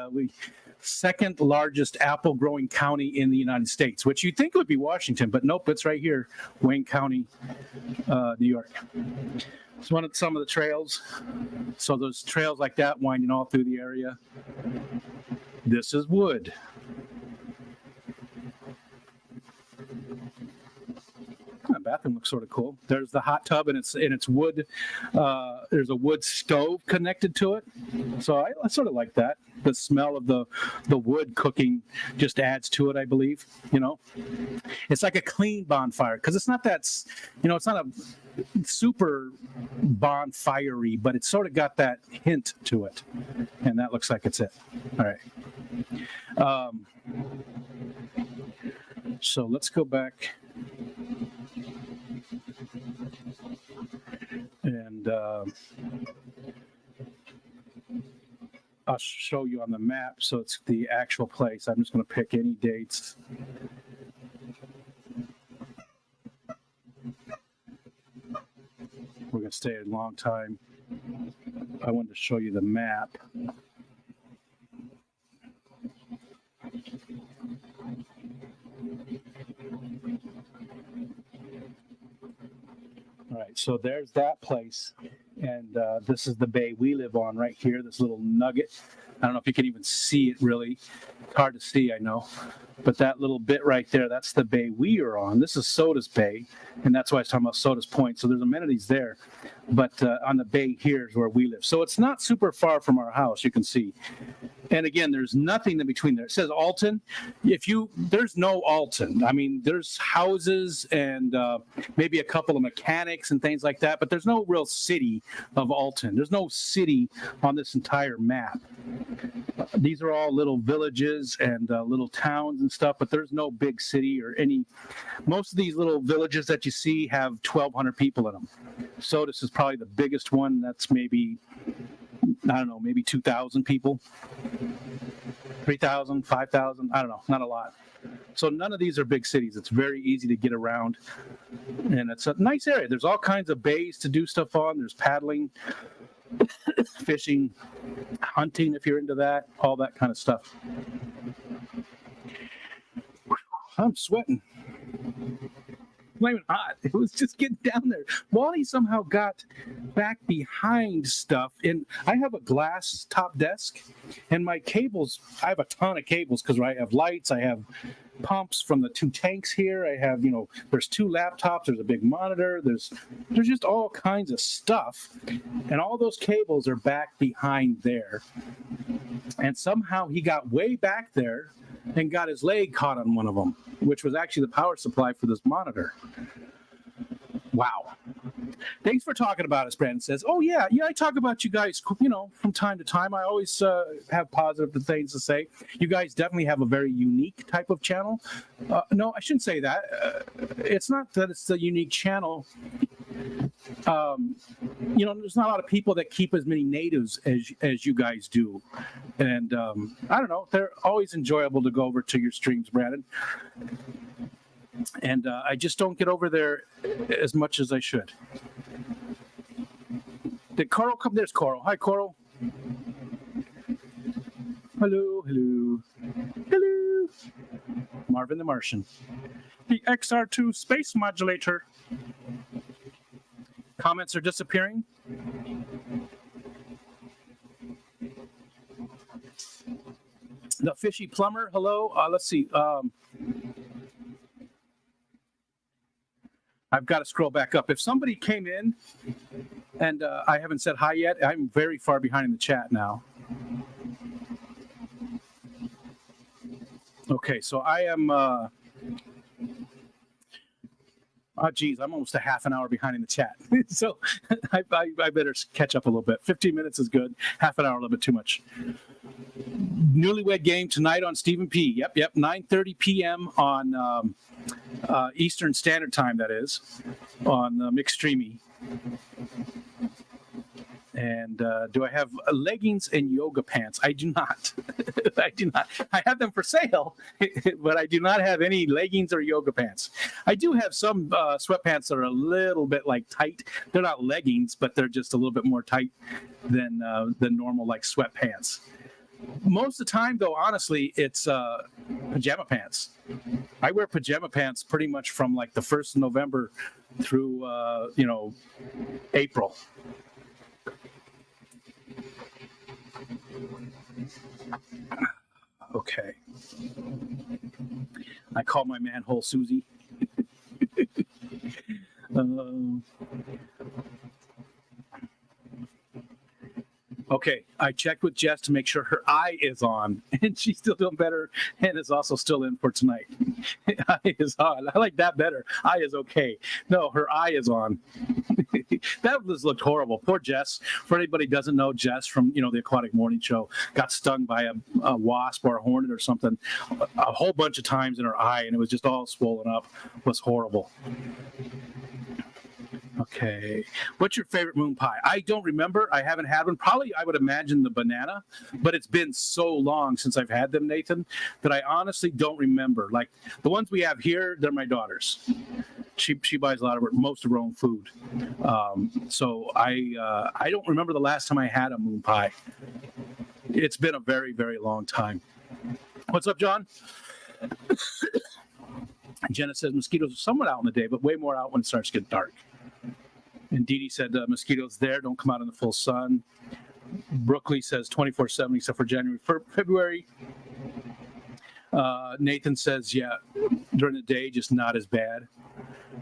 second largest apple growing county in the United States, which you'd think would be Washington, but nope, it's right here, Wayne County, New York. It's some of the trails. So there's trails like that winding all through the area. This is wood. That bathroom looks sort of cool. There's the hot tub, and it's wood. There's a wood stove connected to it, so I sort of like that. The smell of the wood cooking just adds to it, I believe. You know, it's like a clean bonfire because it's not that. It's not a super bonfire-y, but it's sort of got that hint to it, and that looks like it's it. All right. So let's go back. And I'll show you on the map, so it's the actual place. I'm just going to pick any dates. We're going to stay a long time. I wanted to show you the map. All right, so there's that place, and this is the bay we live on right here, this little nugget. I don't know if you can even see it really. It's hard to see, I know. But that little bit right there, that's the bay we are on. This is Sodas Bay, and that's why I was talking about Sodas Point. So there's amenities there. But on the bay here is where we live. So it's not super far from our house, you can see. And again, there's nothing in between there. It says Alton. There's no Alton. I mean, there's houses and maybe a couple of mechanics and things like that, but there's no real city of Alton. There's no city on this entire map. These are all little villages and little towns and stuff, but there's no big city or any. Most of these little villages that you see have 1,200 people in them. So this is probably the biggest one. That's maybe, I don't know, maybe 2,000 people, 3,000, 5,000. I don't know, not a lot. So none of these are big cities. It's very easy to get around, and it's a nice area. There's all kinds of bays to do stuff on. There's paddling, fishing, hunting if you're into that, all that kind of stuff. I'm sweating. flaming hot. It was just getting down there. Wally somehow got back behind stuff. And I have a glass top desk, and my cables, I have a ton of cables because I have lights, I have pumps from the 2 tanks here. I have, there's 2 laptops, there's a big monitor, there's just all kinds of stuff. And all those cables are back behind there. And somehow he got way back there and got his leg caught on one of them, which was actually the power supply for this monitor. Wow. Thanks for talking about us, Brandon says. Oh, yeah, I talk about you guys, from time to time. I always have positive things to say. You guys definitely have a very unique type of channel. No, I shouldn't say that. It's not that it's a unique channel. There's not a lot of people that keep as many natives as you guys do. And I don't know, they're always enjoyable to go over to your streams, Brandon. And I just don't get over there as much as I should. Did Coral come? There's Coral. Hi, Coral. Hello, hello. Hello. Marvin the Martian. The XR2 space modulator. Comments are disappearing. The Fishy Plumber. Hello. Let's see. I've got to scroll back up. If somebody came in and I haven't said hi yet, I'm very far behind in the chat now. Okay, so I am, geez, I'm almost a half an hour behind in the chat. So I better catch up a little bit. 15 minutes is good. Half an hour, a little bit too much. Newlywed Game tonight on Stephen P. Yep. 9:30 p.m. on Eastern Standard Time, that is, on McStreamy. And do I have leggings and yoga pants? I do not. I do not. I have them for sale, but I do not have any leggings or yoga pants. I do have some sweatpants that are a little bit tight. They're not leggings, but they're just a little bit more tight than normal sweatpants. Most of the time, though, honestly, it's pajama pants. I wear pajama pants pretty much from the 1st of November through, April. Okay. I call my manhole Susie. Okay, I checked with Jess to make sure her eye is on, and she's still doing better and is also still in for tonight. Eye is on. I like that better. Eye is okay. No, her eye is on. That just looked horrible. Poor Jess. For anybody who doesn't know, Jess from the Aquatic Morning Show got stung by a wasp or a hornet or something a whole bunch of times in her eye, and it was just all swollen up. It was horrible. Okay. What's your favorite moon pie? I don't remember. I haven't had one. Probably, I would imagine the banana, but it's been so long since I've had them, Nathan, that I honestly don't remember. The ones we have here, they're my daughter's. She buys most of her own food. So I don't remember the last time I had a moon pie. It's been a very, very long time. What's up, John? Jenna says mosquitoes are somewhat out in the day, but way more out when it starts to get dark. And Dee Dee said mosquitoes there don't come out in the full sun. Brooklyn says 24/7 except for January, February. Nathan says, yeah, during the day, just not as bad.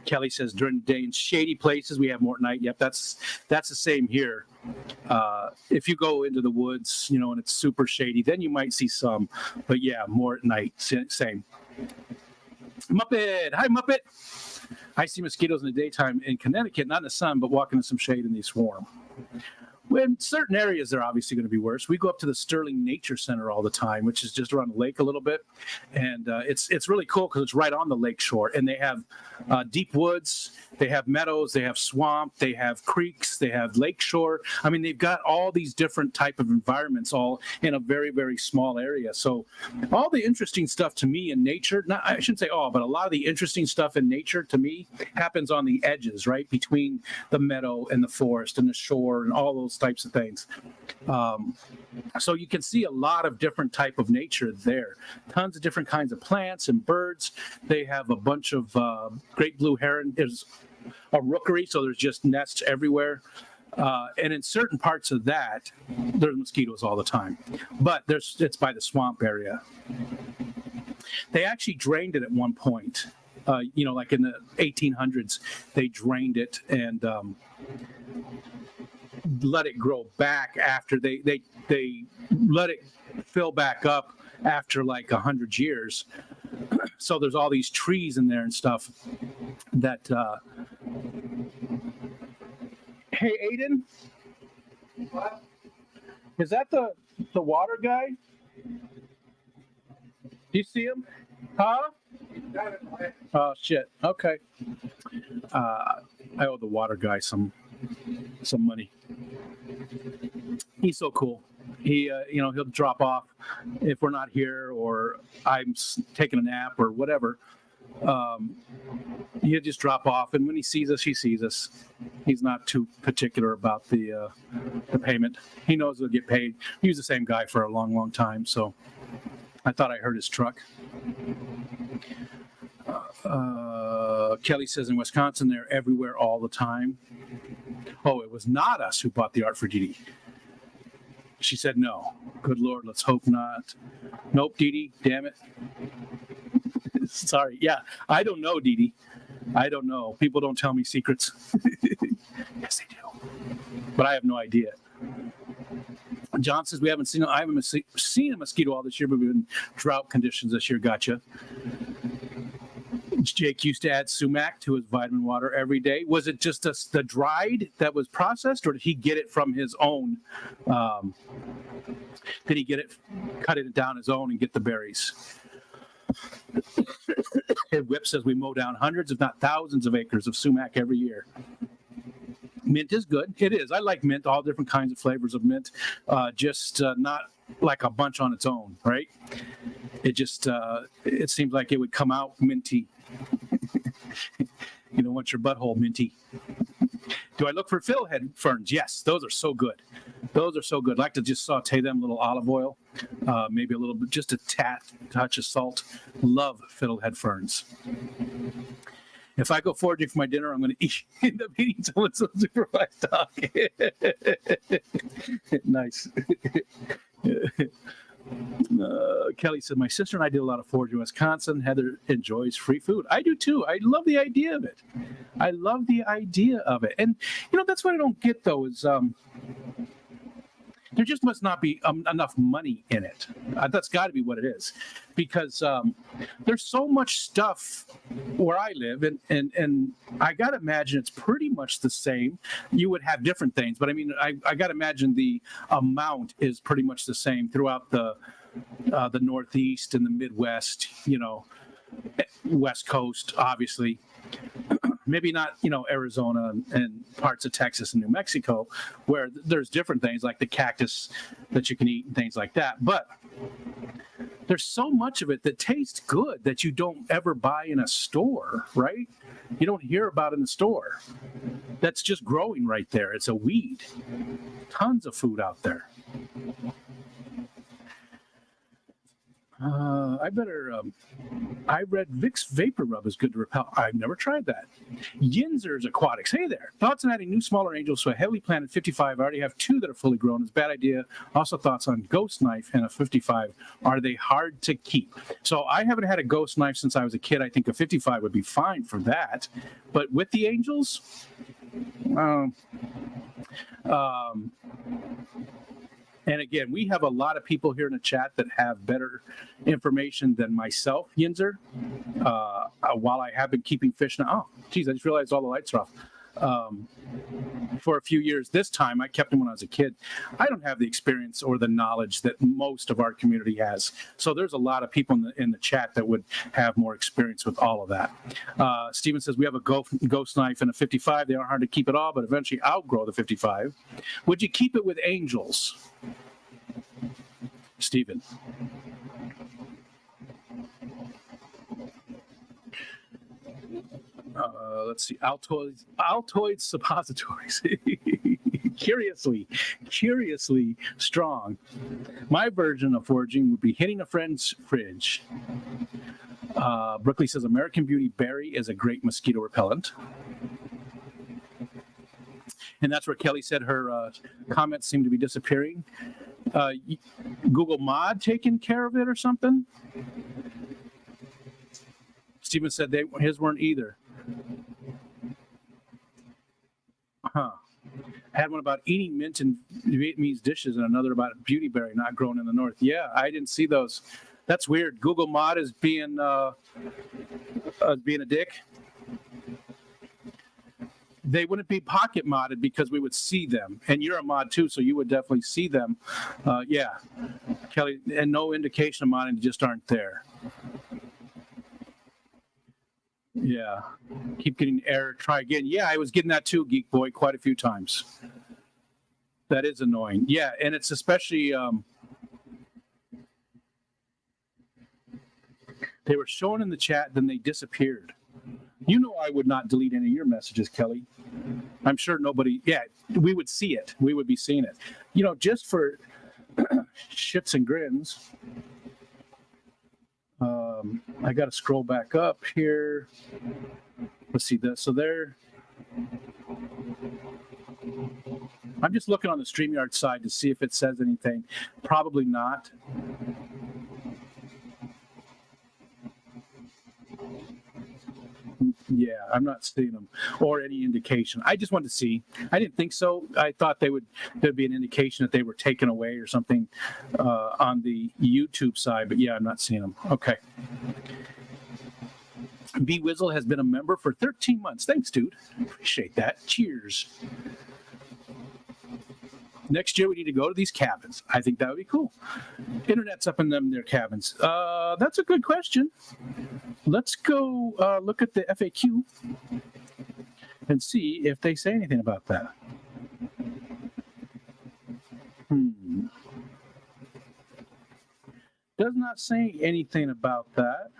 Kelly says during the day in shady places we have more at night. Yep, that's the same here. If you go into the woods, and it's super shady, then you might see some. But yeah, more at night. Same. Muppet, hi Muppet. I see mosquitoes in the daytime in Connecticut, not in the sun, but walking in some shade and they swarm. In certain areas, they're obviously going to be worse. We go up to the Sterling Nature Center all the time, which is just around the lake a little bit. And it's really cool because it's right on the lake shore. And they have deep woods, they have meadows, they have swamp, they have creeks, they have lake shore. I mean, they've got all these different type of environments all in a very, very small area. So all the interesting stuff to me in nature, I shouldn't say all, but a lot of the interesting stuff in nature to me happens on the edges, right? Between the meadow and the forest and the shore and all those types of things. So you can see a lot of different type of nature there. Tons of different kinds of plants and birds. They have a bunch of great blue heron. There's a rookery, so there's just nests everywhere. And in certain parts of that, there's mosquitoes all the time. But it's by the swamp area. They actually drained it at one point. Like in the 1800s, they drained it and let it grow back after they let it fill back up after like 100 years. So there's all these trees in there and stuff that. Hey, Aiden, what? Is that the water guy? Do you see him? Huh? Oh shit. Okay. I owe the water guy some money. He's so cool. He'll drop off if we're not here or I'm taking a nap or whatever. He'll just drop off, and when he sees us, he sees us. He's not too particular about the payment. He knows he'll get paid. He was the same guy for a long, long time, so I thought I heard his truck. Kelly says in Wisconsin, they're everywhere all the time. Oh, it was not us who bought the art for Dee Dee. She said no. Good Lord, let's hope not. Nope, Dee Dee, damn it. Sorry. Yeah, I don't know, Dee Dee. I don't know. People don't tell me secrets. Yes, they do. But I have no idea. John says I haven't seen a mosquito all this year, but we've been in drought conditions this year. Gotcha. Jake used to add sumac to his vitamin water every day. Was it just the dried that was processed, or did he get it from his own? Did he cut it down his own and get the berries? Whip says we mow down hundreds, if not thousands, of acres of sumac every year. Mint is good. It is. I like mint, all different kinds of flavors of mint, just not like a bunch on its own, right? It just, it seems like it would come out minty. You don't want your butthole minty. Do I look for fiddlehead ferns? Yes, those are so good. Those are so good. I like to just saute them, a little olive oil, maybe a little bit, just a touch of salt. Love fiddlehead ferns. If I go foraging for my dinner, I'm going to end up eating someone's supervised dog. Nice. Kelly said, my sister and I did a lot of foraging in Wisconsin. Heather enjoys free food. I do too. I love the idea of it. And, that's what I don't get, though, is there just must not be enough money in it. That's got to be what it is. Because there's so much stuff where I live, and I got to imagine it's pretty much the same. You would have different things, but I mean, I got to imagine the amount is pretty much the same throughout the Northeast and the Midwest, West Coast, obviously. Maybe not, Arizona and parts of Texas and New Mexico, where there's different things like the cactus that you can eat and things like that. But there's so much of it that tastes good that you don't ever buy in a store, right? You don't hear about in the store. That's just growing right there. It's a weed. Tons of food out there. I read Vicks Vapor Rub is good to repel. I've never tried that. Yinzer's Aquatics. Hey there. Thoughts on adding new smaller angels to a heavily planted 55? I already have 2 that are fully grown. It's a bad idea. Also thoughts on Ghost Knife and a 55. Are they hard to keep? So I haven't had a Ghost Knife since I was a kid. I think a 55 would be fine for that. But with the angels, and again, we have a lot of people here in the chat that have better information than myself, Yinzer. While I have been keeping fish now, geez, I just realized all the lights are off. For a few years this time, I kept them when I was a kid. I don't have the experience or the knowledge that most of our community has. So there's a lot of people in the chat that would have more experience with all of that. Steven says, we have a ghost knife and a 55. They are hard to keep at all, but eventually outgrow the 55. Would you keep it with angels? Steven. Let's see. Altoid suppositories. curiously strong. My version of foraging would be hitting a friend's fridge. Brookley says American Beauty berry is a great mosquito repellent. And that's where Kelly said her comments seem to be disappearing. Google Mod taking care of it or something? Steven said his weren't either. Huh. I had one about eating mint in Vietnamese dishes and another about beautyberry not grown in the north. Yeah, I didn't see those. That's weird. Google Mod is being a dick. They wouldn't be pocket modded because we would see them. And you're a mod too, so you would definitely see them. Yeah, Kelly, and no indication of modding, just aren't there. Yeah, keep getting error, try again. Yeah, I was getting that too, Geek Boy, quite a few times. That is annoying. Yeah, and it's especially, they were showing in the chat, then they disappeared. You know I would not delete any of your messages, Kelly. I'm sure nobody, yeah, we would see it. We would be seeing it. You know, just for shits and grins, I got to scroll back up here. Let's see this. So there, I'm just looking on the StreamYard side to see if it says anything. Probably not. Yeah, I'm not seeing them or any indication. I just wanted to see. I didn't think so. I thought there'd be an indication that they were taken away or something on the YouTube side, but yeah, I'm not seeing them. Okay. B Wizzle has been a member for 13 months. Thanks, dude. Appreciate that. Cheers. Next year, we need to go to these cabins. I think that would be cool. Internet's up in their cabins. That's a good question. Let's go look at the FAQ and see if they say anything about that. Does not say anything about that.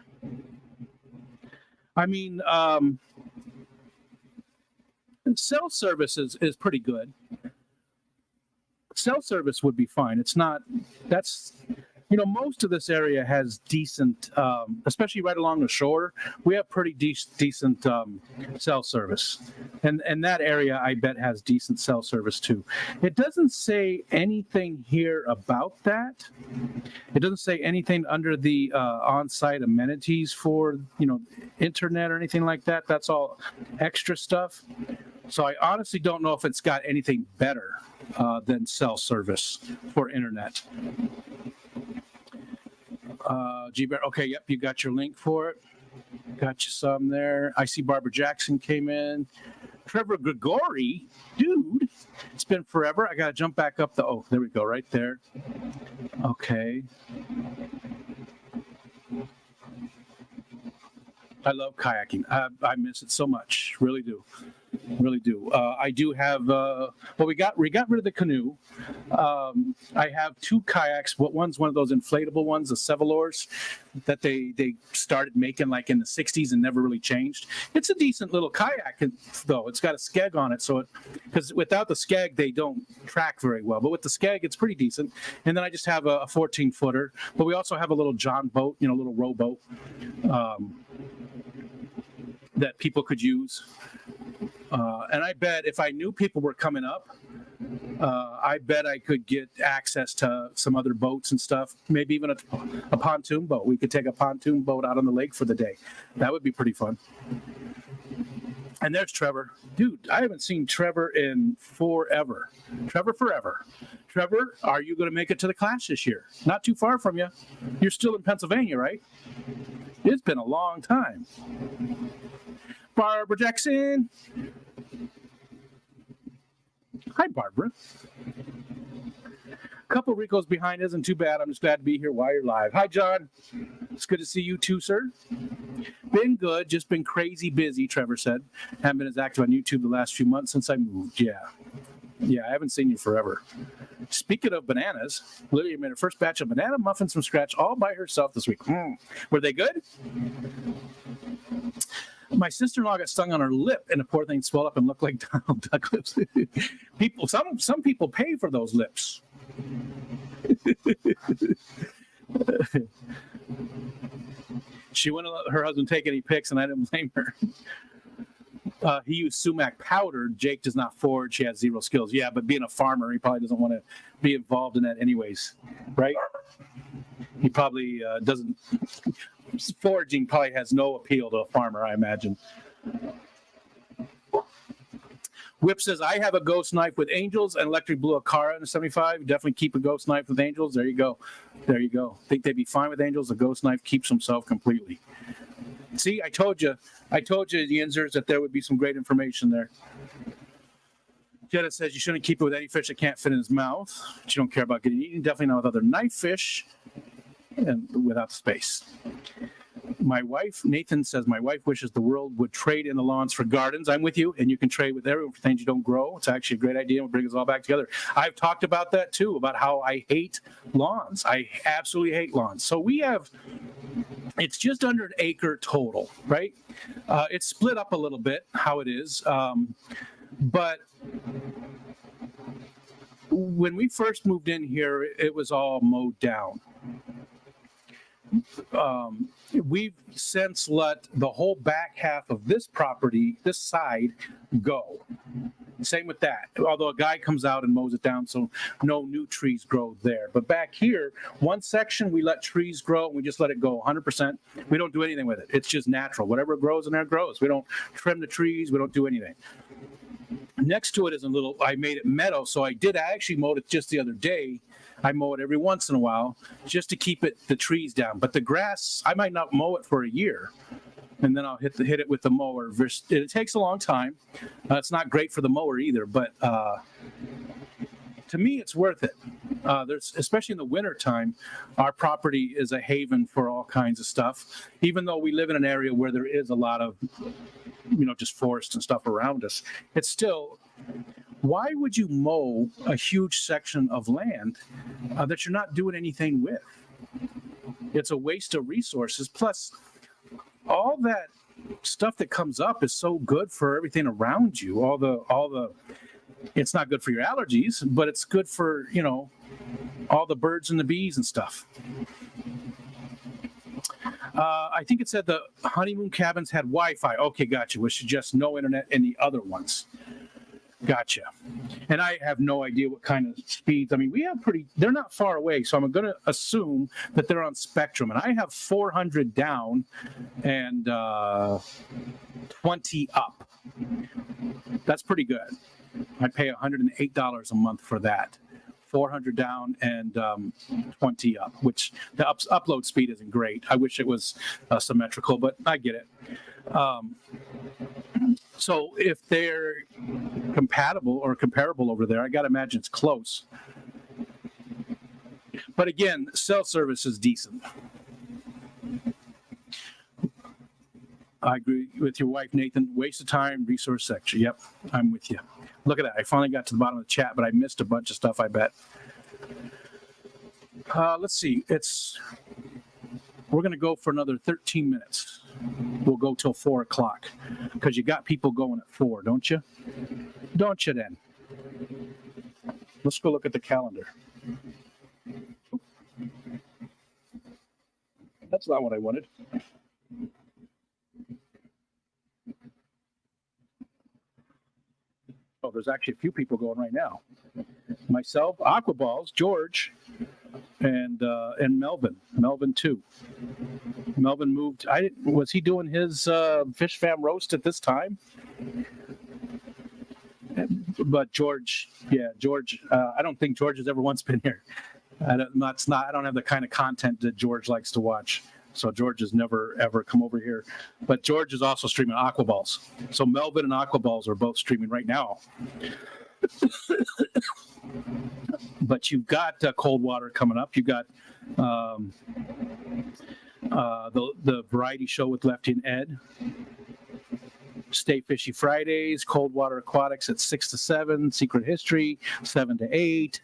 I mean, cell service is pretty good. Cell service would be fine. It's not, that's, you know, most of this area has decent, especially right along the shore, we have pretty decent cell service. And that area, I bet, has decent cell service too. It doesn't say anything here about that. It doesn't say anything under the on-site amenities for, you know, internet or anything like that. That's all extra stuff. So I honestly don't know if it's got anything better than cell service for internet. G-Bear, okay, yep, you got your link for it. Got you some there. I see Barbara Jackson came in. Trevor Grigori, dude, it's been forever. I got to jump back up oh, there we go, right there. Okay. I love kayaking. I miss it so much. Really do. Really do. I do have, well, we got rid of the canoe. I have two kayaks. One's one of those inflatable ones, the Sevalors, that they started making like in the 60s and never really changed. It's a decent little kayak, though. It's got a skeg on it, so because without the skeg, they don't track very well. But with the skeg, it's pretty decent. And then I just have a 14-footer. But we also have a little John boat, you know, little rowboat that people could use. And I bet if I knew people were coming up, I bet I could get access to some other boats and stuff, maybe even a pontoon boat. We could take a pontoon boat out on the lake for the day. That would be pretty fun. And there's Trevor. Dude, I haven't seen Trevor in forever. Trevor forever. Trevor, are you going to make it to the class this year? Not too far from you. You're still in Pennsylvania, right? It's been a long time. Barbara Jackson. Hi, Barbara. A couple Ricos behind isn't too bad. I'm just glad to be here while you're live. Hi, John. It's good to see you too, sir. Been good, just been crazy busy, Trevor said. Haven't been as active on YouTube the last few months since I moved. Yeah, I haven't seen you forever. Speaking of bananas, Lydia made her first batch of banana muffins from scratch all by herself this week. Were they good? My sister-in-law got stung on her lip, and the poor thing swelled up and looked like Donald Duck lips. Some people pay for those lips. She wouldn't let her husband take any pics, and I didn't blame her. He used sumac powder. Jake does not forage. He has zero skills. Yeah, but being a farmer, he probably doesn't want to be involved in that anyways, right? He probably doesn't. Foraging probably has no appeal to a farmer, I imagine. Whip says, I have a ghost knife with angels and electric blue Akara in a 75. Definitely keep a ghost knife with angels. There you go. There you go. Think they'd be fine with angels. A ghost knife keeps himself completely. See, I told you, Yinzers, that there would be some great information there. Jetta says you shouldn't keep it with any fish that can't fit in his mouth. But you don't care about getting eaten. Definitely not with other knife fish and without space. My wife, Nathan says, my wife wishes the world would trade in the lawns for gardens. I'm with you, and you can trade with everyone for things you don't grow. It's actually a great idea. We'll bring us all back together. I've talked about that, too, about how I hate lawns. I absolutely hate lawns. So we have, it's just under an acre total, right? It's split up a little bit, how it is. But when we first moved in here, it was all mowed down. We've since let the whole back half of this property, this side, go. Same with that. Although a guy comes out and mows it down, so no new trees grow there. But back here, one section, we let trees grow, and we just let it go 100%. We don't do anything with it. It's just natural. Whatever grows in there grows. We don't trim the trees. We don't do anything. Next to it is a little, I made it meadow, so I actually mowed it just the other day. I mow it every once in a while just to keep the trees down. But the grass, I might not mow it for a year, and then I'll hit it with the mower. It takes a long time. It's not great for the mower either, but to me, it's worth it. Especially in the wintertime, our property is a haven for all kinds of stuff. Even though we live in an area where there is a lot of, just forest and stuff around us, it's still. Why would you mow a huge section of land that you're not doing anything with? It's a waste of resources. Plus, all that stuff that comes up is so good for everything around you. It's not good for your allergies, but it's good for, all the birds and the bees and stuff. I think it said the honeymoon cabins had Wi-Fi. Okay, gotcha. Which suggests no internet in the other ones. Gotcha. And I have no idea what kind of speeds. I mean, they're not far away, so I'm going to assume that they're on Spectrum. And I have 400 down and 20 up. That's pretty good. I pay $108 a month for that. 400 down and 20 up, which the upload speed isn't great. I wish it was symmetrical, but I get it. So if they're compatible or comparable over there, I got to imagine it's close. But again, cell service is decent. I agree with your wife, Nathan. Waste of time, resource section. Yep, I'm with you. Look at that. I finally got to the bottom of the chat, but I missed a bunch of stuff, I bet. Let's see. We're going to go for another 13 minutes. We'll go till 4 o'clock because you got people going at 4, don't you? Don't you then? Let's go look at the calendar. That's not what I wanted. Oh, there's actually a few people going right now. Myself, Aquaballs, George, and Melvin. Melvin too. Melvin moved. Was he doing his fish fam roast at this time? But George, I don't think George has ever once been here. I don't have the kind of content that George likes to watch. So George has never, ever come over here. But George is also streaming Aquaballs. So Melvin and Aquaballs are both streaming right now. But you've got Cold Water coming up. You've got the variety show with Lefty and Ed. Stay Fishy Fridays, Cold Water Aquatics at 6 to 7, Secret History 7 to 8.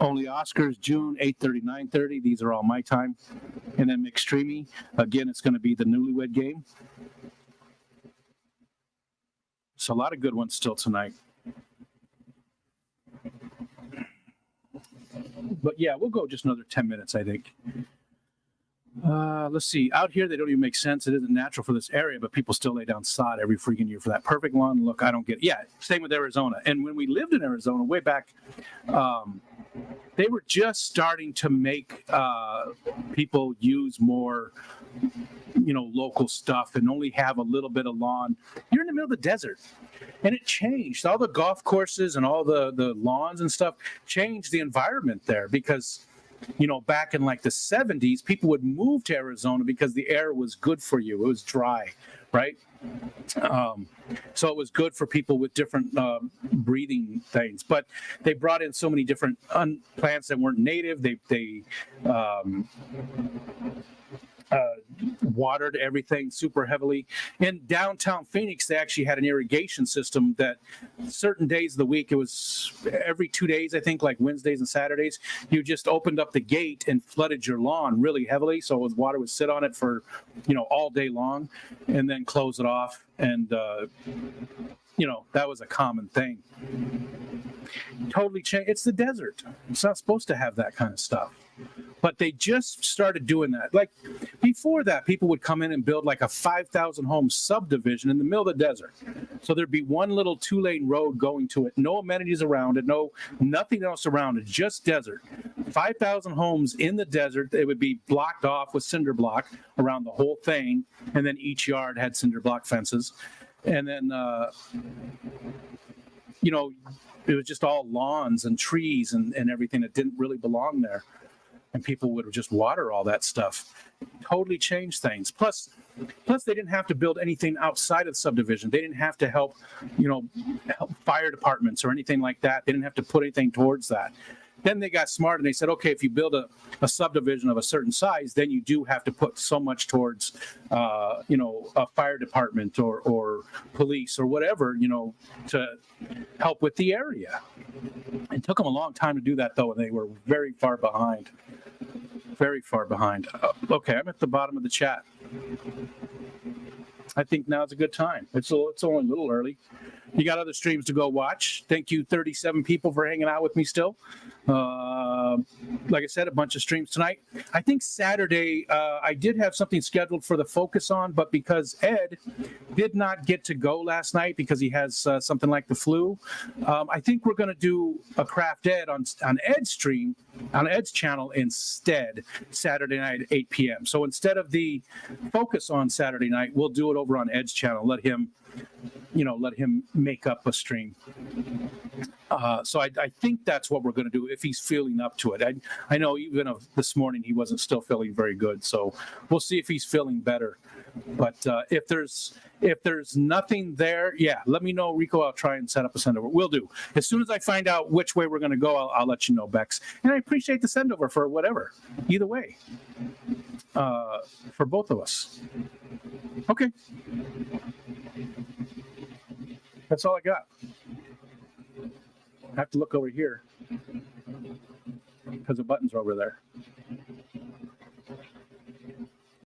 Only Oscars, June 8:30, 9:30. These are all my time. And then McStreamy. Again, it's going to be the Newlywed Game. So a lot of good ones still tonight. But yeah, we'll go just another 10 minutes, I think. Let's see. Out here, they don't even make sense. It isn't natural for this area, but people still lay down sod every freaking year for that perfect lawn look. I don't get it. Yeah, same with Arizona. And when we lived in Arizona way back, they were just starting to make people use more, local stuff and only have a little bit of lawn. You're in the middle of the desert. And it changed. All the golf courses and all the lawns and stuff changed the environment there because back in like the 70s, people would move to Arizona because the air was good for you. It was dry, right? So it was good for people with different breathing things. But they brought in so many different plants that weren't native. They watered everything super heavily. In downtown Phoenix, they actually had an irrigation system that certain days of the week, it was every 2 days, I think, like Wednesdays and Saturdays, you just opened up the gate and flooded your lawn really heavily. So water would sit on it for, all day long and then close it off. And, that was a common thing. Totally changed. It's the desert. It's not supposed to have that kind of stuff. But they just started doing that. Like before that, people would come in and build like a 5,000 home subdivision in the middle of the desert. So there'd be one little 2-lane road going to it, no amenities around it, nothing else around it, just desert. 5,000 homes in the desert. It would be blocked off with cinder block around the whole thing, and then each yard had cinder block fences. And then, it was just all lawns and trees and everything that didn't really belong there. And people would just water all that stuff. Totally changed things. Plus they didn't have to build anything outside of the subdivision. They didn't have to help fire departments or anything like that. They didn't have to put anything towards that. Then they got smart and they said, okay, if you build a subdivision of a certain size, then you do have to put so much towards, a fire department or police or whatever, to help with the area. It took them a long time to do that, though, and they were very far behind. Very far behind. Okay, I'm at the bottom of the chat. I think now's a good time. It's only a little early. You got other streams to go watch. Thank you, 37 people, for hanging out with me still. Like I said, a bunch of streams tonight. I think Saturday, I did have something scheduled for the Focus On, but because Ed did not get to go last night because he has something like the flu, I think we're going to do a Craft Ed on Ed's stream, on Ed's channel instead, Saturday night at 8 p.m. So instead of the Focus On Saturday night, we'll do it over on Ed's channel. Let him make up a stream. So I think that's what we're going to do if he's feeling up to it. I know even this morning he wasn't still feeling very good, so we'll see if he's feeling better. But if there's nothing there, yeah, let me know, Rico. I'll try and set up a sendover. Will do. As soon as I find out which way we're going to go, I'll let you know, Bex. And I appreciate the sendover for whatever, either way, for both of us. Okay. That's all I got. I have to look over here because the buttons are over there.